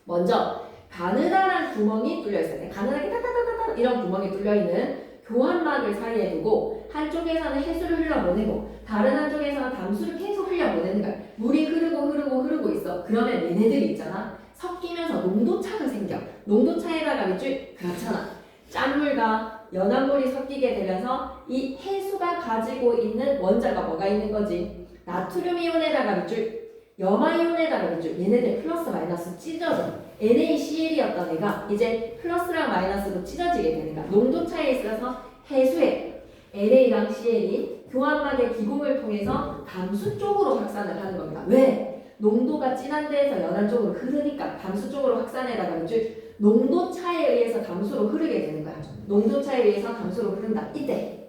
먼저 가느다란 구멍이 뚫려 있어요. 가느다랗게 따따따따 이런 구멍이 뚫려 있는 교환막을 사이에 두고 한쪽에서는 해수를 흘려보내고 다른 한쪽에서는 담수를 계속 흘려보내는 거야. 물이 흐르고 있어. 그러면 얘네들이 있잖아. 섞이면서 농도차가 생겨. 농도차에다가 밑줄 그렇잖아. 짠물과 연합물이 섞이게 되면서 이 해수가 가지고 있는 원자가 뭐가 있는 거지? 나트륨 이온에다가 밑줄, 염화 이온에다가 밑줄. 얘네들 플러스 마이너스 찢어져. NaCl이었던 애가 이제 플러스랑 마이너스로 찢어지게 되는 거야. 농도차에 있어서 해수의 Na랑 Cl이 교환막의 기공을 통해서 담수 쪽으로 확산을 하는 겁니다. 왜? 농도가 진한 데에서 연한 쪽으로 흐르니까 담수 쪽으로 확산해다가 밑줄 농도차에 의해서 담수로 흐르게 되는 거야. 농도차에 의해서 담수로 흐른다. 이때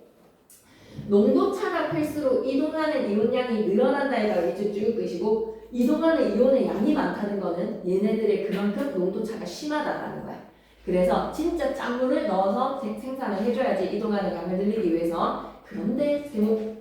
농도차가 클수록 이동하는 이온량이 늘어난다에다가 밑줄 쭉 끄시고 이동하는 이온의 양이 많다는 거는 얘네들의 그만큼 농도차가 심하다라는 거야. 그래서 진짜 짠물을 넣어서 생산을 해줘야지 이동하는 양을 늘리기 위해서. 그런데 제목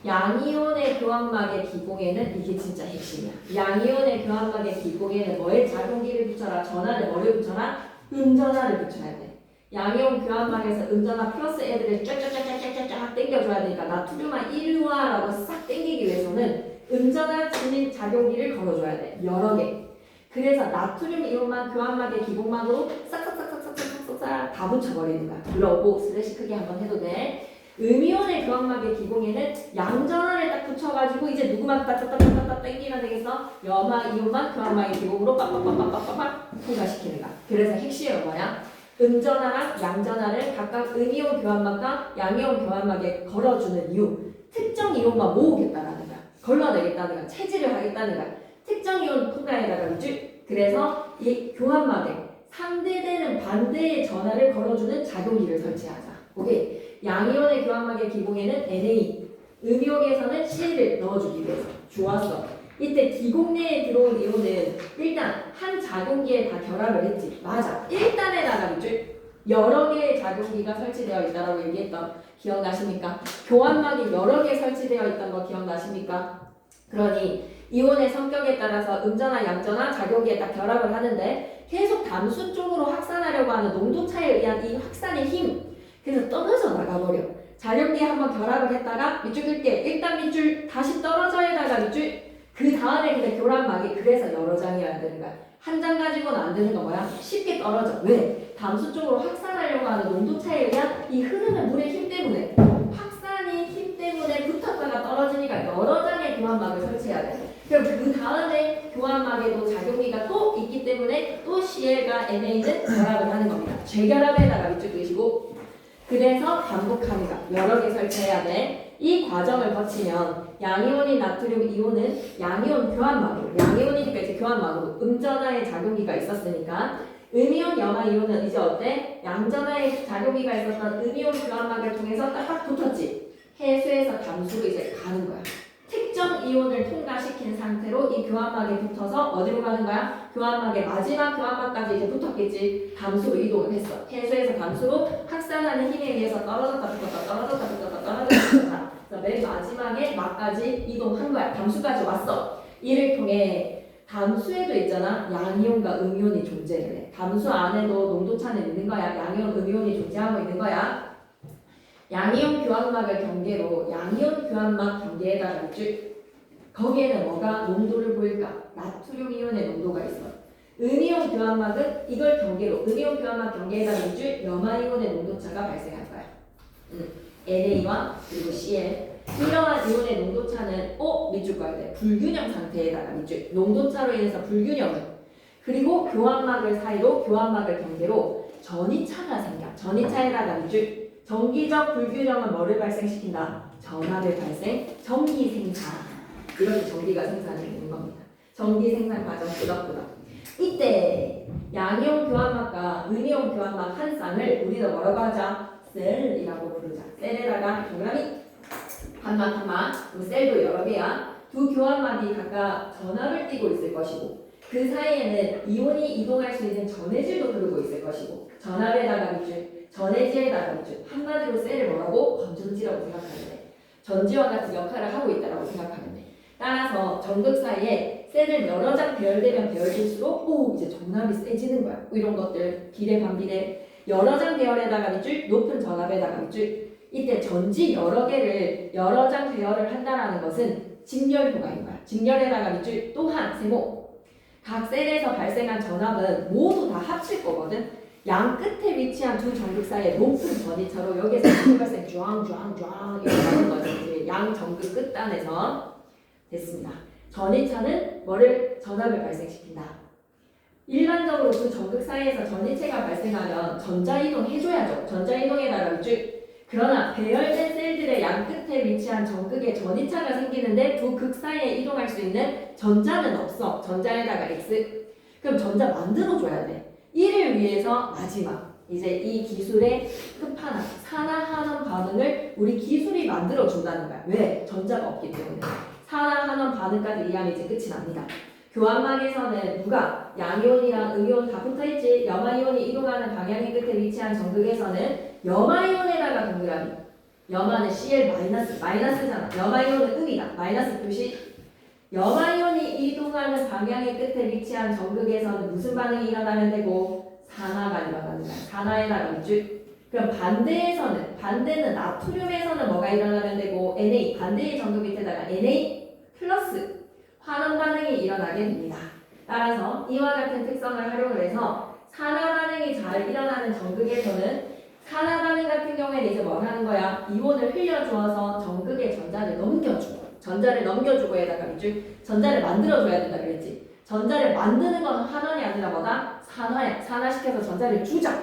양이온의 교환막의 기공에는 이게 진짜 핵심이야. 양이온의 교환막의 기공에는 뭐에 작용기를 붙여라? 전하를 뭐를 붙여라? 음전하를 붙여야 돼. 양이온 교환막에서 음전하 플러스 애들을 쫙쫙쫙쫙쫙쫙 당겨줘야 되니까 나트륨만 1화라고 싹 당기기 위해서는 음전하 진행 작용기를 걸어줘야 돼. 여러 개. 그래서 나트륨 이온만 교환막의 기공막으로 싹싹싹싹싹싹싹 다 붙여버리는 거야. 불러오고 슬래시 크게 한번 해도 돼. 음이온의 교환막의 기공에는 양전하를 딱 붙여가지고 이제 누구만 따따따따따 땡기면 되겠어? 염화 이온만 교환막의 기공으로 빡빡빡빡빡빡 통과시키는 거야. 그래서 핵심은 뭐야? 음전하랑 양전하를 각각 음이온 교환막과 양이온 교환막에 걸어주는 이유. 특정 이온만 모으겠다라는 거야. 걸러내겠다는 거야. 체질을 하겠다는 거야. 특정 이온 통과에다가 밑줄. 그래서 이 교환막에 상대되는 반대의 전하를 걸어주는 작용기를 설치하자. 오케이. 양이온의 교환막의 기공에는 Na, 음이온에서는 C를 넣어주기 위해서. 좋았어. 이때 기공 내에 들어온 이온은 일단 한 작용기에 다 결합을 했지. 맞아. 1단에다가 밑줄 여러 개의 작용기가 설치되어 있다라고 얘기했던 기억나십니까? 교환막이 여러 개 설치되어 있던 거 기억나십니까? 그러니 이온의 성격에 따라서 음전하, 양전하 작용기에 딱 결합을 하는데 계속 담수 쪽으로 확산하려고 하는 농도차에 의한 이 확산의 힘. 그래서 떨어져 나가버려. 작용기에 한번 결합을 했다가 밑줄 끌게. 일단 밑줄 다시 떨어져에다가 밑줄 그 다음에 근데 교란막이 그래서 여러 장이어야 되는 거야. 한 장 가지고는 안 되는 거 뭐야? 쉽게 떨어져. 왜? 담수 쪽으로 확산하려고 하는 농도차에 의한 이 흐르는 물의 힘 때문에 확산이 힘 때문에 붙었다가 떨어지니까 여러 장의 교환막을 설치해야 돼. 그럼 그 다음에 교환막에도 작용기가 또 있기 때문에 또 Cl과 NA는 결합을 하는 겁니다. 재결합에다가 밑줄 그시고 그래서 반복합니다. 여러 개 설치해야 돼. 이 과정을 거치면 양이온인 나트륨 이온은 양이온 교환막으로 양이온이니까 이제 교환막으로 음전하의 작용기가 있었으니까 음이온 염화 이온은 이제 어때? 양전하의 작용기가 있었던 음이온 교환막을 통해서 딱 붙었지. 해수에서 담수로 이제 가는 거야. 특정 이온을 통과시킨 상태로 이 교환막에 붙어서 어디로 가는 거야? 교환막의 마지막 교환막까지 이제 붙었겠지. 담수로 이동을 했어. 해수에서 담수로 확산하는 힘에 의해서 떨어졌다 붙었다 떨어졌다 붙었다 떨어졌다 붙었다. 그래서 맨 마지막에 막까지 이동한 거야. 담수까지 왔어. 이를 통해 담수에도 있잖아. 양이온과 음이온이 존재를 해. 담수 안에도 농도차는 있는 거야. 양이온, 음이온이 존재하고 있는 거야. 양이온 교환막을 경계로 양이온 교환막 경계에다가 밑줄 거기에는 뭐가 농도를 보일까? 나트륨 이온의 농도가 있어. 음이온 교환막은 이걸 경계로 음이온 교환막 경계에다가 밑줄 염화 이온의 농도차가 발생할 거야. NA와 그리고 Cl 이러한 이온의 농도차는 밑줄 꺼야 돼. 불균형 상태에다가 밑줄 농도차로 인해서 불균형은 그리고 교환막을 사이로 교환막을 경계로 전이차가 생겨. 전이차에다가 밑줄 정기적 불균형은 뭐를 발생시킨다? 전압을 발생, 전기 생산. 이렇게 전기가 생산이 되는 겁니다. 전기 생산 과정 끄덕끄덕. 이때 양이온 교환막과 음이온 교환막 한 쌍을 우리는 뭐라고 하자? 셀이라고 부르자. 셀에다가 동그라미 한막 셀도 여러 개야. 두 교환막이 각각 전압을 띠고 있을 것이고 그 사이에는 이온이 이동할 수 있는 전해질도 흐르고 있을 것이고 전압에다가 밑줄, 전해질에다가 밑줄. 한마디로 셀을 뭐라고? 건전지라고 생각하면 돼. 전지와 같은 역할을 하고 있다고 생각하면 돼. 따라서 전극 사이에 셀을 여러 장 배열되면 배열될수록 이제 전압이 세지는 거야. 이런 것들 비례 반비례 여러 장 배열에다가 밑줄, 높은 전압에다가 밑줄. 이때 전지 여러 개를 여러 장 배열을 한다라는 것은 직렬 효과인 거야. 직렬에다가 밑줄 또한 세모. 각 셀에서 발생한 전압은 모두 다 합칠 거거든. 양 끝에 위치한 두 전극 사이에 높은 전이차로 여기에서 전기 발생 쫙쫙쫙 이렇게 나는 거지. 양 전극 끝단에서 됐습니다. 전이차는 뭐를 전압을 발생시킨다. 일반적으로 두 전극 사이에서 전이체가 발생하면 전자이동 해줘야죠. 전자이동에다가 밑줄. 그러나 배열된 셀들의 양 끝에 위치한 전극에 전이차가 생기는데 두 극 사이에 이동할 수 있는 전자는 없어. 전자에다가 X. 그럼 전자 만들어줘야 돼. 이를 위해서 마지막 이제 이 기술의 끝판왕 산화환원 반응을 우리 기술이 만들어준다는 거야. 왜? 전자가 없기 때문에. 산화환원 반응까지 이해하면 이제 끝이 납니다. 교환막에서는 누가 양이온이랑 음이온 다 붙어있지. 염화이온이 이동하는 방향의 끝에 위치한 전극에서는 염화이온에다가 동그라미. 염화는 Cl 마이너스잖아. 염화이온은 음이다. 마이너스 표시. 염화이온이 이동하는 방향의 끝에 위치한 전극에서는 무슨 반응이 일어나면 되고? 산화가 일어나는 거야. 산화에다가 밑줄. 그럼 반대는 나트륨에서는 뭐가 일어나면 되고? Na 반대의 전극 밑에다가 Na 플러스 환원 반응이 일어나게 됩니다. 따라서 이와 같은 특성을 활용을 해서 산화 반응이 잘 일어나는 전극에서는 산화 반응 같은 경우에는 이제 뭘 하는 거야? 이온을 흘려주어서 전극에 전자를 넘겨주고 에다가 밑줄 전자를 만들어줘야 된다 그랬지. 전자를 만드는 건 환원이 아니라 뭐다? 산화야. 산화시켜서 전자를 주자.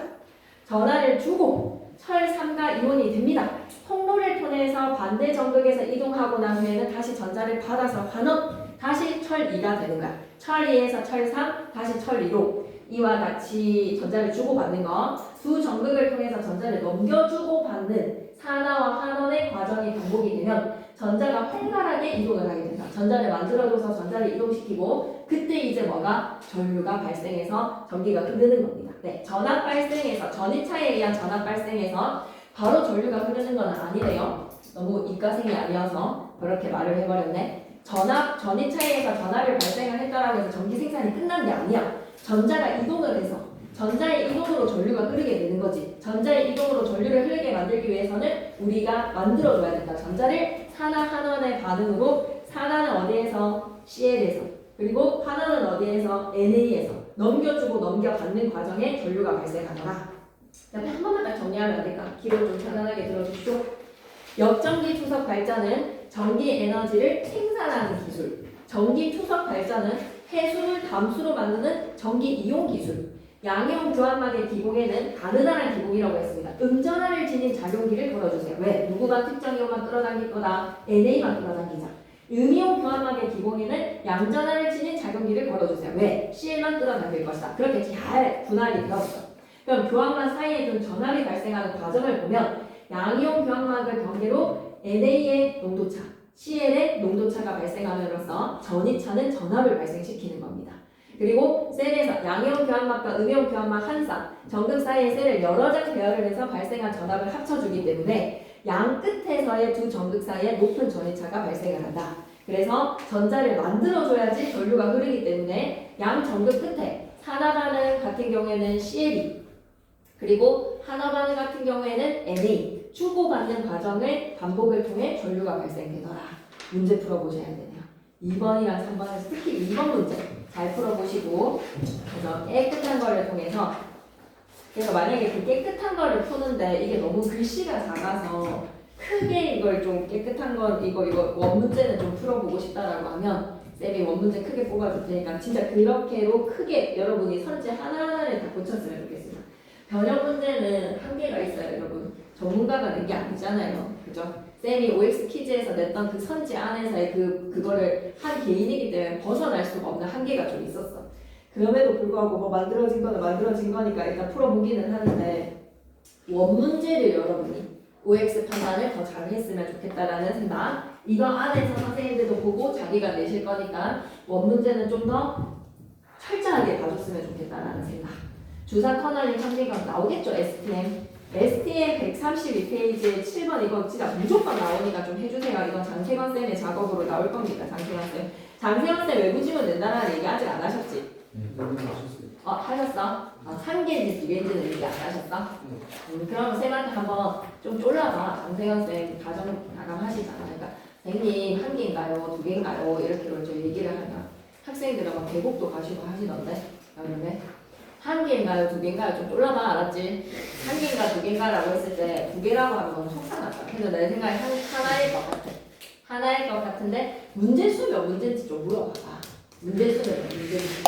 전하를 주고 철3가 이온이 됩니다. 통로를 통해서 반대 전극에서 이동하고 난 후에는 다시 전자를 받아서 환원 다시 철2가 되는 거야. 철2에서 철3 다시 철2로 이와 같이 전자를 주고받는 거 두 전극을 통해서 전자를 넘겨주고 받는 산화와 환원의 과정이 반복이 되면 전자가 활발하게 이동을 하게 된다. 전자를 만들어줘서 전자를 이동시키고 그때 이제 뭐가? 전류가 발생해서 전기가 흐르는 겁니다. 네, 전압 발생해서 전이차에 의한 전압 발생해서 바로 전류가 흐르는 건 아니래요. 너무 이과생이 아니어서 그렇게 말을 해버렸네. 전이차에서 전압을 발생을 했다라고 해서 전기 생산이 끝난 게 아니야. 전자가 이동을 해서 전자의 이동으로 전류가 흐르게 되는 거지. 전자의 이동으로 전류를 흐르게 만들기 위해서는 우리가 만들어줘야 된다. 전자를 산화환원의 반응으로 산화는 어디에서? Cl에서 그리고 환원은 어디에서? Na에서 넘겨주고 넘겨받는 과정에 전류가 발생하더라. 그다음에 한 번만 딱 정리하면 안 될까? 기록 좀 편안하게 들어주시죠. 역전기 투석 발전은 전기 에너지를 생산하는 기술. 전기 투석 발전은 해수를 담수로 만드는 전기 이용 기술. 양이온 교환막의 기공에는 가느다란 기공이라고 했습니다. 음전하를 지닌 작용기를 걸어주세요. 왜? 누구가 특정 이온만 끌어당길 거다? NA만 끌어당기자. 음이온 교환막의 기공에는 양전하를 지닌 작용기를 걸어주세요. 왜? Cl만 끌어당길 것이다. 그렇게 잘 분할이 되었어. 그럼 교환막 사이에 좀 전압이 발생하는 과정을 보면 양이온 교환막을 경계로 NA의 농도차, Cl의 농도차가 발생함으로써 전이차는 전압을 발생시키는 겁니다. 그리고 셀에서 양이온 교환막과 음이온 교환막 한 쌍, 전극 사이의 셀을 여러 장 배열을 해서 발생한 전압을 합쳐주기 때문에 양 끝에서의 두 전극 사이에 높은 전이차가 발생을 한다. 그래서 전자를 만들어줘야지 전류가 흐르기 때문에 양 전극 끝에 산화 반응 같은 경우에는 CL이 그리고 한화 반응 같은 경우에는 Na 주고받는 과정을 반복을 통해 전류가 발생되더라. 문제 풀어보셔야 되네요. 2번이랑 3번에서 특히 2번 문제 잘 풀어보시고 그래서 깨끗한 거를 통해서 그래서 만약에 그 깨끗한 거를 푸는데 이게 너무 글씨가 작아서 크게 이걸 좀 깨끗한 건 이거 원 문제는 좀 풀어보고 싶다라고 하면 쌤이 원문제 크게 뽑아줄 테니까 진짜 그렇게로 크게 여러분이 선지 하나하나를 다 고쳤으면 좋겠습니다. 변형 문제는 한계가 있어요, 여러분. 전문가가 낸 게 아니잖아요. 그죠? 쌤이 OX 퀴즈에서 냈던 그 선지 안에서의 그거를 한 개인이기 때문에 벗어날 수가 없는 한계가 좀 있었어. 그럼에도 불구하고 뭐 만들어진 거는 만들어진 거니까 일단 풀어보기는 하는데 원문제를 여러분이 OX 판단을 더 잘했으면 좋겠다라는 생각. 이거 안에서 선생님들도 보고 자기가 내실 거니까 원문제는 좀 더 철저하게 봐줬으면 좋겠다라는 생각. 주사 터널링 참기가 나오겠죠, STM. STM 132페이지에 7번 이거 진짜 무조건 나오니까 좀 해주세요. 이건 장세건 쌤의 작업으로 나올 겁니다. 장세건 쌤. 장세건 쌤 외부 지문 낸다라는 얘기 아직 안 하셨지? 하셨어? 3개인지 2개인지는 얘기 안 하셨어? 그럼 쌤한테 한번 좀 쫄라봐. 장세건 쌤 가정 가감하시잖아. 그러니까 선생님 1개인가요? 2개인가요? 이렇게 저 얘기를 하면 학생들은 막 계곡도 가시고 하시던데 여름에 1개인가요? 2개인가요? 좀 쫄라봐. 알았지? 1개인가 2개인가라고 했을 때 2개라고 하면 너무 속상하다. 그래서 내 생각에 하나일 것 같아. 하나일 것 같은데 문제수 몇 문제인지 좀 물어봐봐. 문제수는 몇 문제인지.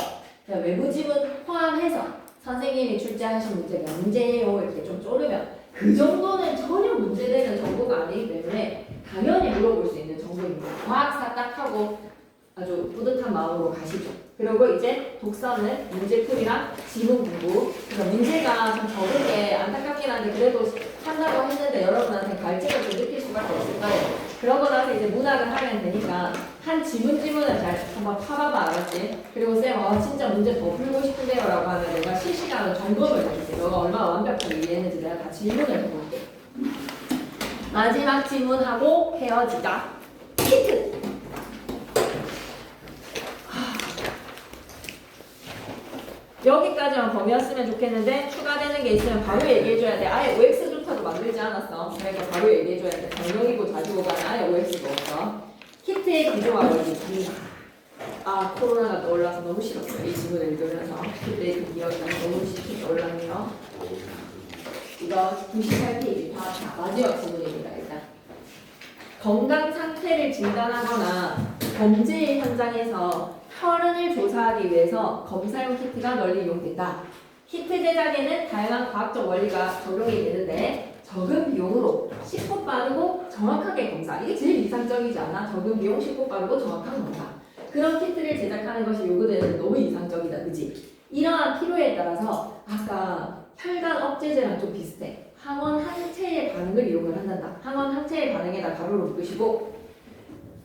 외부 지문 포함해서 선생님이 출제하신 문제 몇 문제예요? 이렇게 좀 쪼르면 그 정도는 전혀 문제되는 정보가 아니기 때문에 당연히 물어볼 수 있는 정보입니다. 과학사 딱 하고 아주 뿌듯한 마음으로 가시죠. 그리고 이제 독서는 문제풀이랑 지문 공부. 그래서 문제가 좀 적은 게 안타깝긴 한데 그래도 한다고 했는데 여러분한테 갈증을 좀 느낄 수밖에 없을 거예요. 그러고 나서 이제 문학을 하면 되니까 한 지문을 잘 한번 파봐봐. 알았지? 그리고 쌤 진짜 문제 더 풀고 싶은데요 라고 하면 내가 실시간으로 점검을 해줄게. 너가 얼마나 완벽하게 이해했는지 내가 다 질문을 해볼게. 마지막 질문하고 헤어지자. 히트! 여기까지만 범위였으면 좋겠는데 추가되는 게 있으면 바로 얘기해줘야 돼. 아예 OX조차도 만들지 않았어. 그러니까 바로 얘기해줘야 돼. 정명이고 자주고 가는 아예 OX가 없어. 키트의 구조와 원리. 코로나가 떠올라서 너무 싫었어요. 이 지문을 읽으면서. 그때 그 기억이 너무 쉽게 떠올랐네요. 이거 98페이지 다 마지막 지문입니다. 일단 건강 상태를 진단하거나 범죄 현장에서 혈흔을 조사하기 위해서 검사용 키트가 널리 이용된다. 키트 제작에는 다양한 과학적 원리가 적용이 되는데 적은 비용으로 쉽고 빠르고 정확하게 검사. 이게 제일 이상적이지 않아? 적은 비용, 쉽고 빠르고 정확한 검사. 그런 키트를 제작하는 것이 요구되는 너무 이상적이다. 그지? 이러한 필요에 따라서 아까 혈관 억제제랑 좀 비슷해. 항원 항체의 반응을 이용을 한단다. 항원 항체의 반응에다 가로로 묶으시고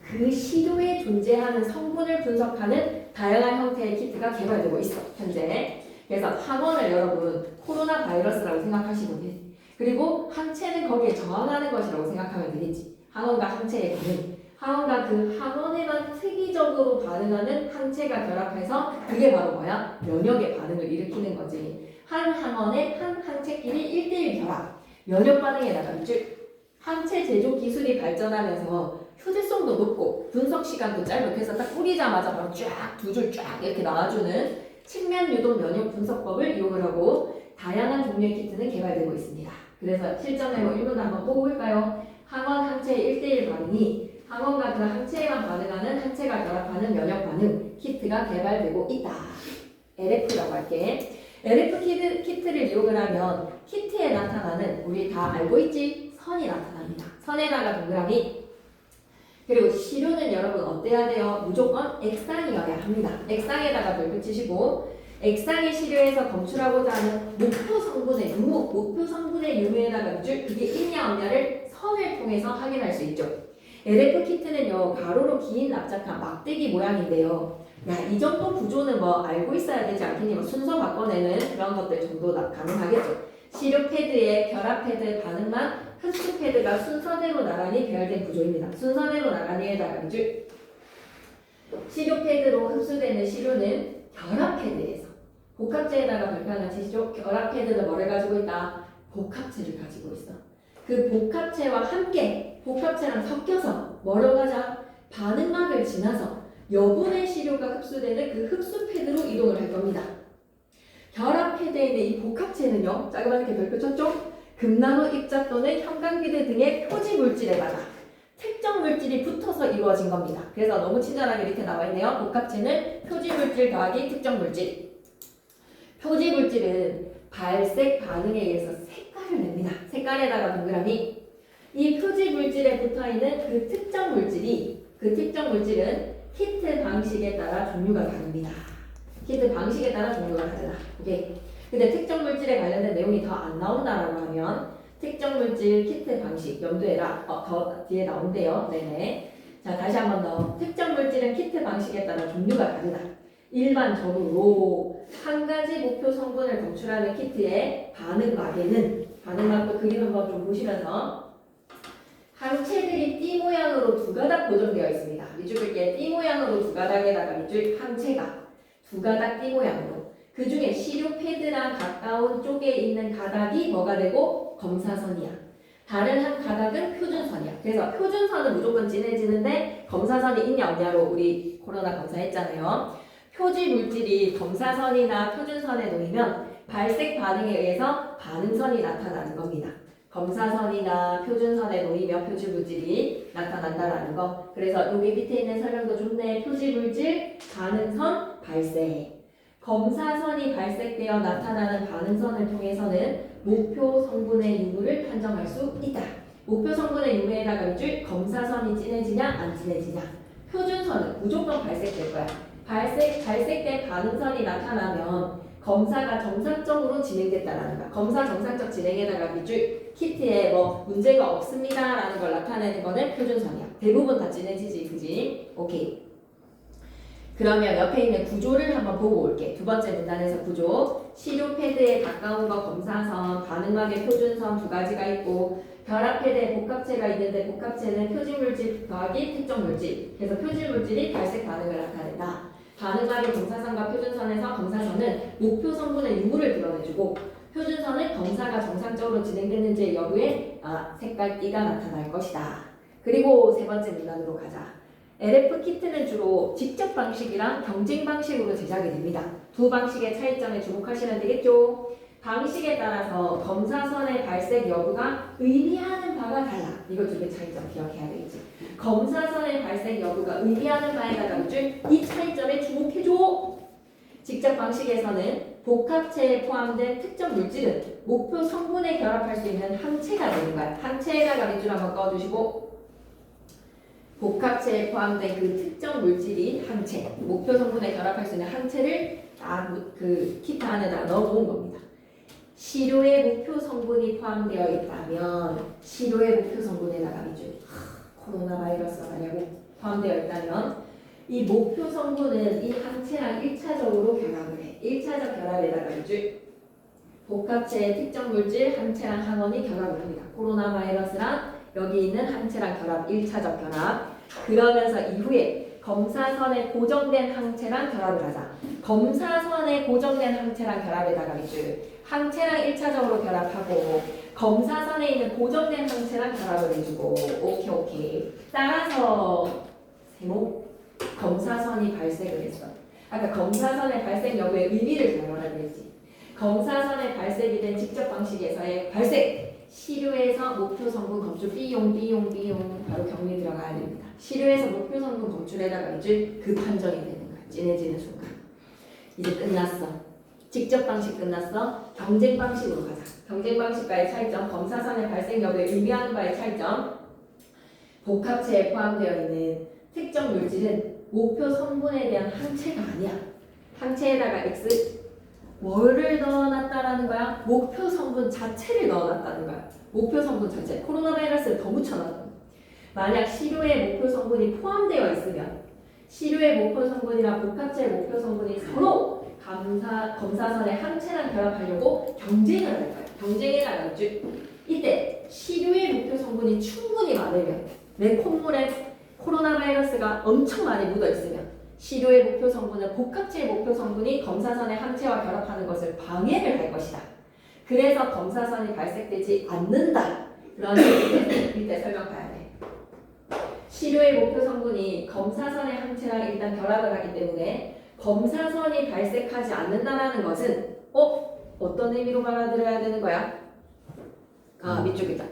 그 시료에 존재하는 성분을 분석하는 다양한 형태의 키트가 개발되고 있어. 현재. 그래서 항원을 여러분 코로나 바이러스라고 생각하시면 돼. 그리고 항체는 거기에 저항하는 것이라고 생각하면 되겠지. 항원과 항체의 반응. 항원과 그 항원에만 특이적으로 반응하는 항체가 결합해서 그게 바로 뭐야? 면역의 반응을 일으키는 거지. 한 항원에 한 항체끼리 1대1 결합. 면역 반응에 나가는 즉 항체 제조 기술이 발전하면서 효제성도 높고 분석 시간도 짧고 그래서 딱 뿌리자마자 바로 쫙 두 줄 쫙 이렇게 나와주는 측면 유동 면역 분석법을 이용을 하고 다양한 종류의 키트는 개발되고 있습니다. 그래서 실전에 뭐 1분도 한번 보고 볼까요? 항원 항체의 1대1 반응이 항원과 그 항체에만 반응하는 항체가 결합하는 면역 반응 키트가 개발되고 있다. LF라고 할게. LF 키트를 이용을 하면 키트에 나타나는 우리 다 알고 있지? 선이 나타납니다. 선에다가 동그라미. 그리고 시료는 여러분 어때야 돼요? 무조건 액상이어야 합니다. 액상에다가 별 붙이시고 액상의 시료에서 검출하고자 하는 목표 성분의 유무에다가 밑줄 그게 있냐 없냐를 선을 통해서 확인할 수 있죠. LF 키트는요 가로로 긴 납작한 막대기 모양인데요. 이 정도 구조는 뭐 알고 있어야 되지 않겠니? 뭐 순서 바꿔내는 그런 것들 정도 가능하겠죠. 시료 패드에 결합 패드 반응만 흡수 패드가 순서대로 나란히 배열된 구조입니다. 순서대로 나란히에다가 밑줄 시료 패드로 흡수되는 시료는 결합 패드에서 복합체에다가 별표하나 치시죠. 결합 패드는 뭐를 가지고 있다? 복합체를 가지고 있어. 그 복합체와 함께 복합체랑 섞여서 뭐로 가자? 반응막을 지나서 여분의 시료가 흡수되는 그 흡수 패드로 이동을 할 겁니다. 결합 패드에 있는 이 복합체는요. 자그맣게 별표 쳤죠? 금나무 입자 또는 형광비드 등의 표지 물질에다가 특정 물질이 붙어서 이루어진 겁니다. 그래서 너무 친절하게 이렇게 나와 있네요. 복합체는 표지 물질 더하기 특정 물질. 표지 물질은 발색 반응에 의해서 색깔을 냅니다. 색깔에다가 동그라미. 이 표지 물질에 붙어 있는 그 특정 물질은 히트 방식에 따라 종류가 다릅니다. 히트 방식에 따라 종류가 다르다. 오케이. 근데 특정 물질에 관련된 내용이 더 안 나온다라고 하면 특정 물질 히트 방식 염두해라. 더 뒤에 나온대요. 네네. 자, 다시 한 번 더. 특정 물질은 히트 방식에 따라 종류가 다르다. 일반적으로 한 가지 목표 성분을 검출하는 키트의 반응막도 그림 한번 좀 보시면서 항체들이 띠 모양으로 두 가닥 고정되어 있습니다. 밑줄 그게 띠 모양으로 두 가닥에다가 밑줄 항체가 두 가닥 띠 모양으로 그 중에 시료 패드랑 가까운 쪽에 있는 가닥이 뭐가 되고 검사선이야. 다른 한 가닥은 표준선이야. 그래서 표준선은 무조건 진해지는데 검사선이 있냐 없냐로 우리 코로나 검사했잖아요. 표지 물질이 검사선이나 표준선에 놓이면 발색 반응에 의해서 반응선이 나타나는 겁니다. 검사선이나 표준선에 놓이면 표지 물질이 나타난다라는 거. 그래서 여기 밑에 있는 설명도 좋네. 표지 물질, 반응선, 발색. 검사선이 발색되어 나타나는 반응선을 통해서는 목표 성분의 유무를 판정할 수 있다. 목표 성분의 유무에다가 밑줄 검사선이 진해지냐 안 진해지냐. 표준선은 무조건 발색될 거야. 발색된 반응선이 나타나면 검사가 정상적으로 진행됐다라는 거야. 검사 정상적 진행에다가 밑줄 키트에 뭐 문제가 없습니다라는 걸 나타내는 거는 표준선이야. 대부분 다 진해지지, 그지? 오케이. 그러면 옆에 있는 구조를 한번 보고 올게. 두 번째 문단에서 구조. 시료 패드에 가까운 거 검사선, 반응막의 표준선 두 가지가 있고 결합 패드에 복합체가 있는데 복합체는 표지 물질 더하기 특정 물질. 그래서 표지 물질이 발색 반응을 나타낸다. 반응막의 검사선과 표준선에서 검사선은 목표 성분의 유무를 드러내주고 표준선은 검사가 정상적으로 진행됐는지의 여부에 색깔띠가 나타날 것이다. 그리고 세 번째 문단으로 가자. LF 키트는 주로 직접 방식이랑 경쟁 방식으로 제작이 됩니다. 두 방식의 차이점에 주목하시면 되겠죠. 방식에 따라서 검사선의 발색 여부가 의미하는 바가 달라. 이거 두 개 차이점 기억해야 되겠지. 검사선의 발색 여부가 의미하는 바에다가 이 차이점에 주목해줘. 직접 방식에서는 복합체에 포함된 특정 물질은 목표 성분에 결합할 수 있는 항체가 되는 거야. 항체에다가 밑줄 한번 꺼주시고 복합체에 포함된 그 특정 물질인 항체, 목표 성분에 결합할 수 있는 항체를 그 키트 안에다 넣어놓은 겁니다. 시료의 목표 성분이 포함되어 있다면 시료의 목표 성분에다가 밑줄 코로나 바이러스가 만약에 포함되어 있다면 이 목표 성분은 이 항체랑 1차적으로 결합을 해. 1차적 결합에다가 밑줄 복합체의 특정 물질 항체랑 항원이 결합을 합니다. 코로나 바이러스랑 여기 있는 항체랑 결합, 1차적 결합. 그러면서 이후에 검사선에 고정된 항체랑 결합을 하자. 검사선에 고정된 항체랑 결합에다가 밑줄 항체랑 1차적으로 결합하고 검사선에 있는 고정된 항체랑 결합을 해주고 오케이. 따라서 세모 검사선이 발색을 했어. 아까 검사선의 발색 여부의 의미를 설명하려 했지. 검사선의 발색이 된 직접 방식에서의 발색 시료에서 목표 성분 검출 삐용 바로 격리 들어가야 됩니다. 시료에서 목표 성분 검출에다가 이제 그 판정이 되는 거야. 진해지는 순간. 이제 끝났어. 직접 방식 끝났어. 경쟁 방식으로 가자. 경쟁 방식과의 차이점, 검사선의 발생 여부에 의미하는 바의 차이점. 복합체에 포함되어 있는 특정 물질은 목표 성분에 대한 항체가 아니야. 항체에다가 X 뭐를 넣어놨다라는 거야? 목표 성분 자체를 넣어놨다는 거야. 목표 성분 자체. 코로나 바이러스를 더 묻혀놨다. 만약 시료의 목표 성분이 포함되어 있으면 시료의 목표 성분이랑 복합체의 목표 성분이 서로 검사선의 항체랑 결합하려고 경쟁을 할 거야. 경쟁에 나가겠지. 이때 시료의 목표 성분이 충분히 많으면 내 콧물에 코로나 바이러스가 엄청 많이 묻어 있으면 시료의 목표 성분은 복합체의 목표 성분이 검사선의 항체와 결합하는 것을 방해를 할 것이다. 그래서 검사선이 발색되지 않는다. 그런 밑에 설명 봐야 돼. 시료의 목표 성분이 검사선의 항체랑 일단 결합을 하기 때문에 검사선이 발색하지 않는다라는 것은 어떤 의미로 받아들여야 되는 거야? 밑쪽이다.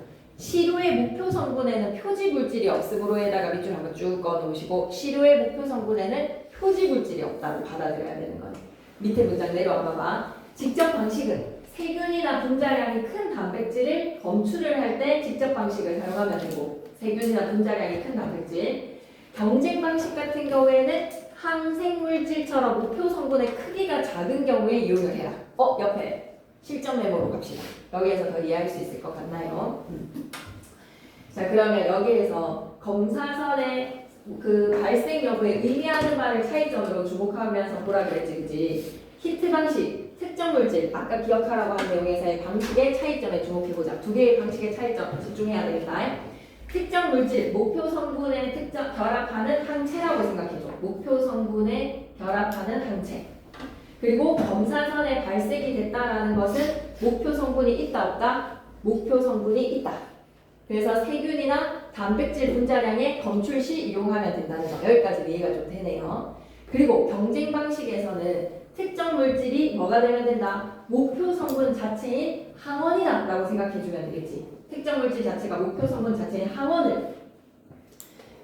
시료의 목표 성분에는 표지 물질이 없으므로에다가 밑줄 한번 쭉 꺼 놓으시고 시료의 목표 성분에는 표지 물질이 없다고 받아들여야 되는 거예요. 밑에 문장 내려와 봐봐. 직접 방식은 세균이나 분자량이 큰 단백질을 검출을 할 때 직접 방식을 사용하면 되고 세균이나 분자량이 큰 단백질 경쟁 방식 같은 경우에는 항생물질처럼 목표 성분의 크기가 작은 경우에 이용을 해라. 옆에 실전 메모로 갑시다. 여기에서 더 이해할 수 있을 것 같나요? 자, 그러면 여기에서 검사선의 그 발생 여부에 의미하는 바를 차이점으로 주목하면서 보라 그랬지, 그지? 히트 방식, 특정 물질, 아까 기억하라고 한 내용에서의 방식의 차이점에 주목해보자. 두 개의 방식의 차이점 집중해야 되겠다. 특정 물질, 목표 성분에 특정 결합하는 항체라고 생각해줘. 목표 성분에 결합하는 항체. 그리고 검사선에 발색이 됐다라는 것은 목표 성분이 있다 없다? 목표 성분이 있다. 그래서 세균이나 단백질 분자량의 검출 시 이용하면 된다는 거. 여기까지 이해가 좀 되네요. 그리고 경쟁 방식에서는 특정 물질이 뭐가 되면 된다? 목표 성분 자체인 항원이다 라고 생각해주면 되겠지. 특정 물질 자체가 목표 성분 자체인 항원을.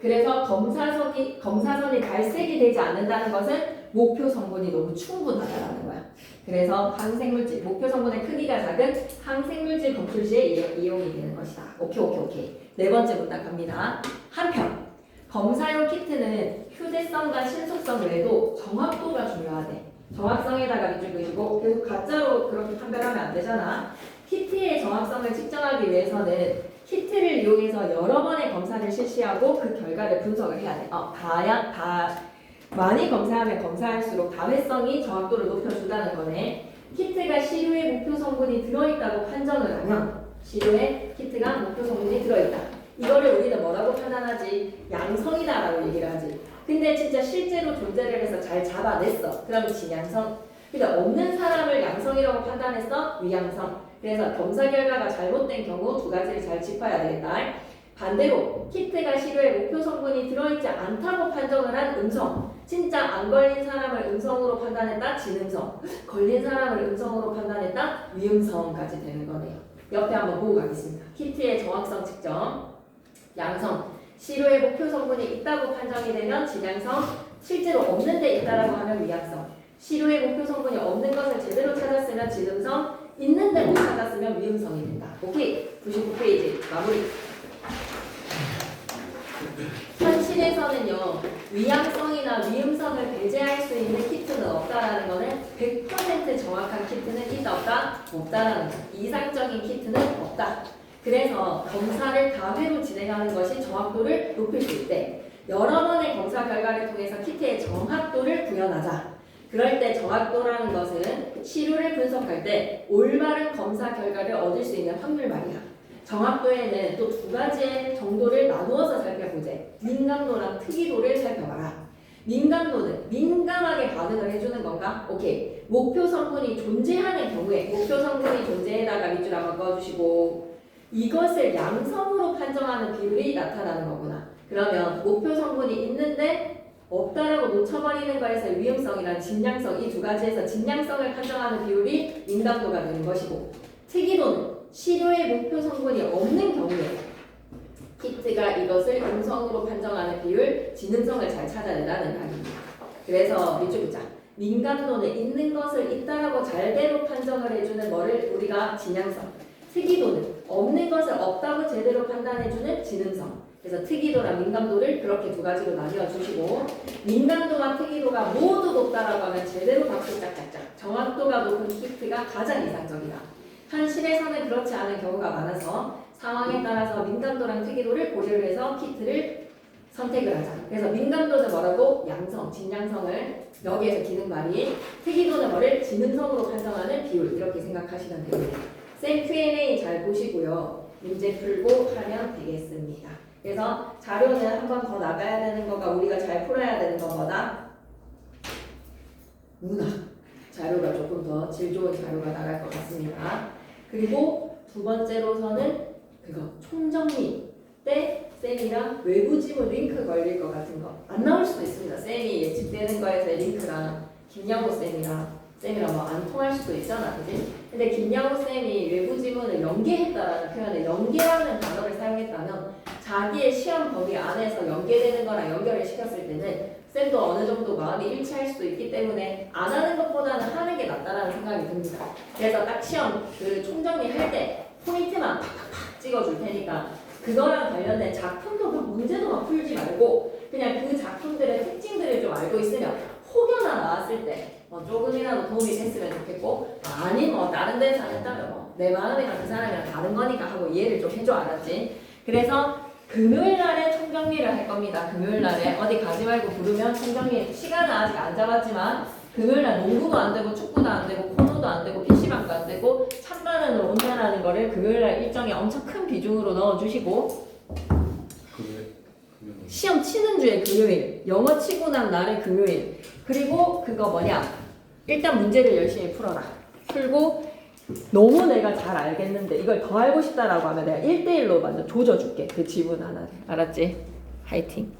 그래서 검사선이 발색이 되지 않는다는 것은 목표 성분이 너무 충분하다라는 거야. 그래서 항생물질, 목표 성분의 크기가 작은 항생물질 검출 시에 이용이 되는 것이다. 오케이. 네 번째 문단 갑니다. 한편 검사용 키트는 휴대성과 신속성 외에도 정확도가 중요하대. 정확성에다가 밑줄 그리고 계속 가짜로 그렇게 판별하면 안 되잖아. 키트의 정확성을 측정하기 위해서는 키트를 이용해서 여러 번의 검사를 실시하고 그 결과를 분석을 해야 돼. 많이 검사하면 검사할수록 다회성이 정확도를 높여준다는 거네. 키트가 시료의 목표 성분이 들어있다고 판정을 하면 시료에 키트가 목표 성분이 들어있다. 이거를 우리는 뭐라고 판단하지? 양성이다라고 얘기를 하지. 근데 진짜 실제로 존재를 해서 잘 잡아냈어. 그러면 진양성. 근데 없는 사람을 양성이라고 판단했어? 위양성. 그래서 검사 결과가 잘못된 경우 두 가지를 잘 짚어야 되겠다. 반대로 키트가 시료에 목표 성분이 들어있지 않다고 판정을 한 음성. 진짜 안 걸린 사람을 음성으로 판단했다? 진음성. 걸린 사람을 음성으로 판단했다? 위음성까지 되는 거네요. 옆에 한번 보고 가겠습니다. 키트의 정확성 측정. 양성. 시료의 목표 성분이 있다고 판정이 되면 진양성. 실제로 없는데 있다라고 하면 위양성. 시료의 목표 성분이 없는 것을 제대로 찾았으면 진음성. 있는데 못 찾았으면 위음성이 된다. 오케이. 99페이지 마무리. 현실에서는요, 위양성이나 위음성을 배제할 수 있는 키트는 없다라는 거는 100% 정확한 키트는 있다 없다? 없다라는 거. 이상적인 키트는 없다. 그래서 검사를 다회로 진행하는 것이 정확도를 높일 수 있대. 여러 번의 검사 결과를 통해서 키트의 정확도를 구현하자. 그럴 때 정확도라는 것은 시료를 분석할 때 올바른 검사 결과를 얻을 수 있는 확률 말이야. 정확도에는 또 두 가지의 정도를 나누어서 살펴보재. 민감도랑 특이도를 살펴봐라. 민감도는 민감하게 반응을 해주는 건가? 오케이. 목표 성분이 존재하는 경우에 목표 성분이 존재에다가 밑줄 한번 꺼주시고 이것을 양성으로 판정하는 비율이 나타나는 거구나. 그러면 목표 성분이 있는데 없다라고 놓쳐버리는 거에서 위험성이란 진양성 이 두 가지에서 진양성을 판정하는 비율이 민감도가 되는 것이고 특이도는 시료의 목표 성분이 없는 경우에 키트가 이것을 음성으로 판정하는 비율, 진음성을 잘 찾아낸다는 이야기입니다. 그래서 밑줄 보자. 민감도는 있는 것을 있다라고 잘대로 판정을 해주는 뭐를 우리가 진양성. 특이도는 없는 것을 없다고 제대로 판단해주는 진음성. 그래서 특이도랑 민감도를 그렇게 두 가지로 나뉘어 주시고 민감도와 특이도가 모두 높다라고 하면 제대로 박수 짝짝짝. 정확도가 높은 키트가 가장 이상적이다. 현실에서는 그렇지 않은 경우가 많아서 상황에 따라서 민감도랑 특이도를 고려를 해서 키트를 선택을 하자. 그래서 민감도는 뭐라고? 양성, 진양성을 여기에서 기능 발휘, 특이도는 뭐를 진음성으로 판정하는 비율 이렇게 생각하시면 됩니다. 쌤 Q&A 잘 보시고요. 문제 풀고 하면 되겠습니다. 그래서 자료는 한 번 더 나가야 되는 거가 우리가 잘 풀어야 되는 건 뭐다? 문학. 자료가 조금 더 질 좋은 자료가 나갈 것 같습니다. 그리고 두 번째로서는 그거 총정리 때 쌤이랑 외부 지문 링크 걸릴 것 같은 거 안 나올 수도 있습니다. 쌤이 예측되는 거에서의 링크랑 김영호 쌤이랑 쌤이랑 뭐 안 통할 수도 있잖아, 그지? 근데 김양호 쌤이 외부 지문을 연계했다라는 표현을 연계라는 단어를 사용했다면 자기의 시험 범위 안에서 연계되는 거랑 연결을 시켰을 때는 쌤도 어느 정도 마음이 일치할 수도 있기 때문에 안 하는 것보다는 하는 게 낫다라는 생각이 듭니다. 그래서 딱 시험 그 총정리할 때 포인트만 팍팍팍 찍어줄 테니까 그거랑 관련된 작품도 막 문제도 막 풀지 말고 그냥 그 작품들의 특징들을 좀 알고 있으면 혹여나 나왔을 때 조금이라도 도움이 됐으면 좋겠고 아니 뭐 다른 데서 했다면 뭐 내 마음이랑 그 사람이랑 다른 거니까 하고 이해를 좀 해줘 알았지? 그래서 금요일 날에 총정리를 할 겁니다. 금요일 날에 어디 가지 말고 부르면 총정리 시간은 아직 안 잡았지만 금요일 날 농구도 안 되고 축구도 안 되고 코노도 안 되고 PC방도 안 되고 찬반은으로 온다라는 거를 금요일 날 일정에 엄청 큰 비중으로 넣어주시고 시험 치는 주에 금요일 영어 치고 난 날의 금요일 그리고 그거 뭐냐 일단 문제를 열심히 풀어라 풀고 너무 내가 잘 알겠는데 이걸 더 알고 싶다라고 하면 내가 1대1로 먼저 조져줄게 그 지문 하나를 알았지? 화이팅!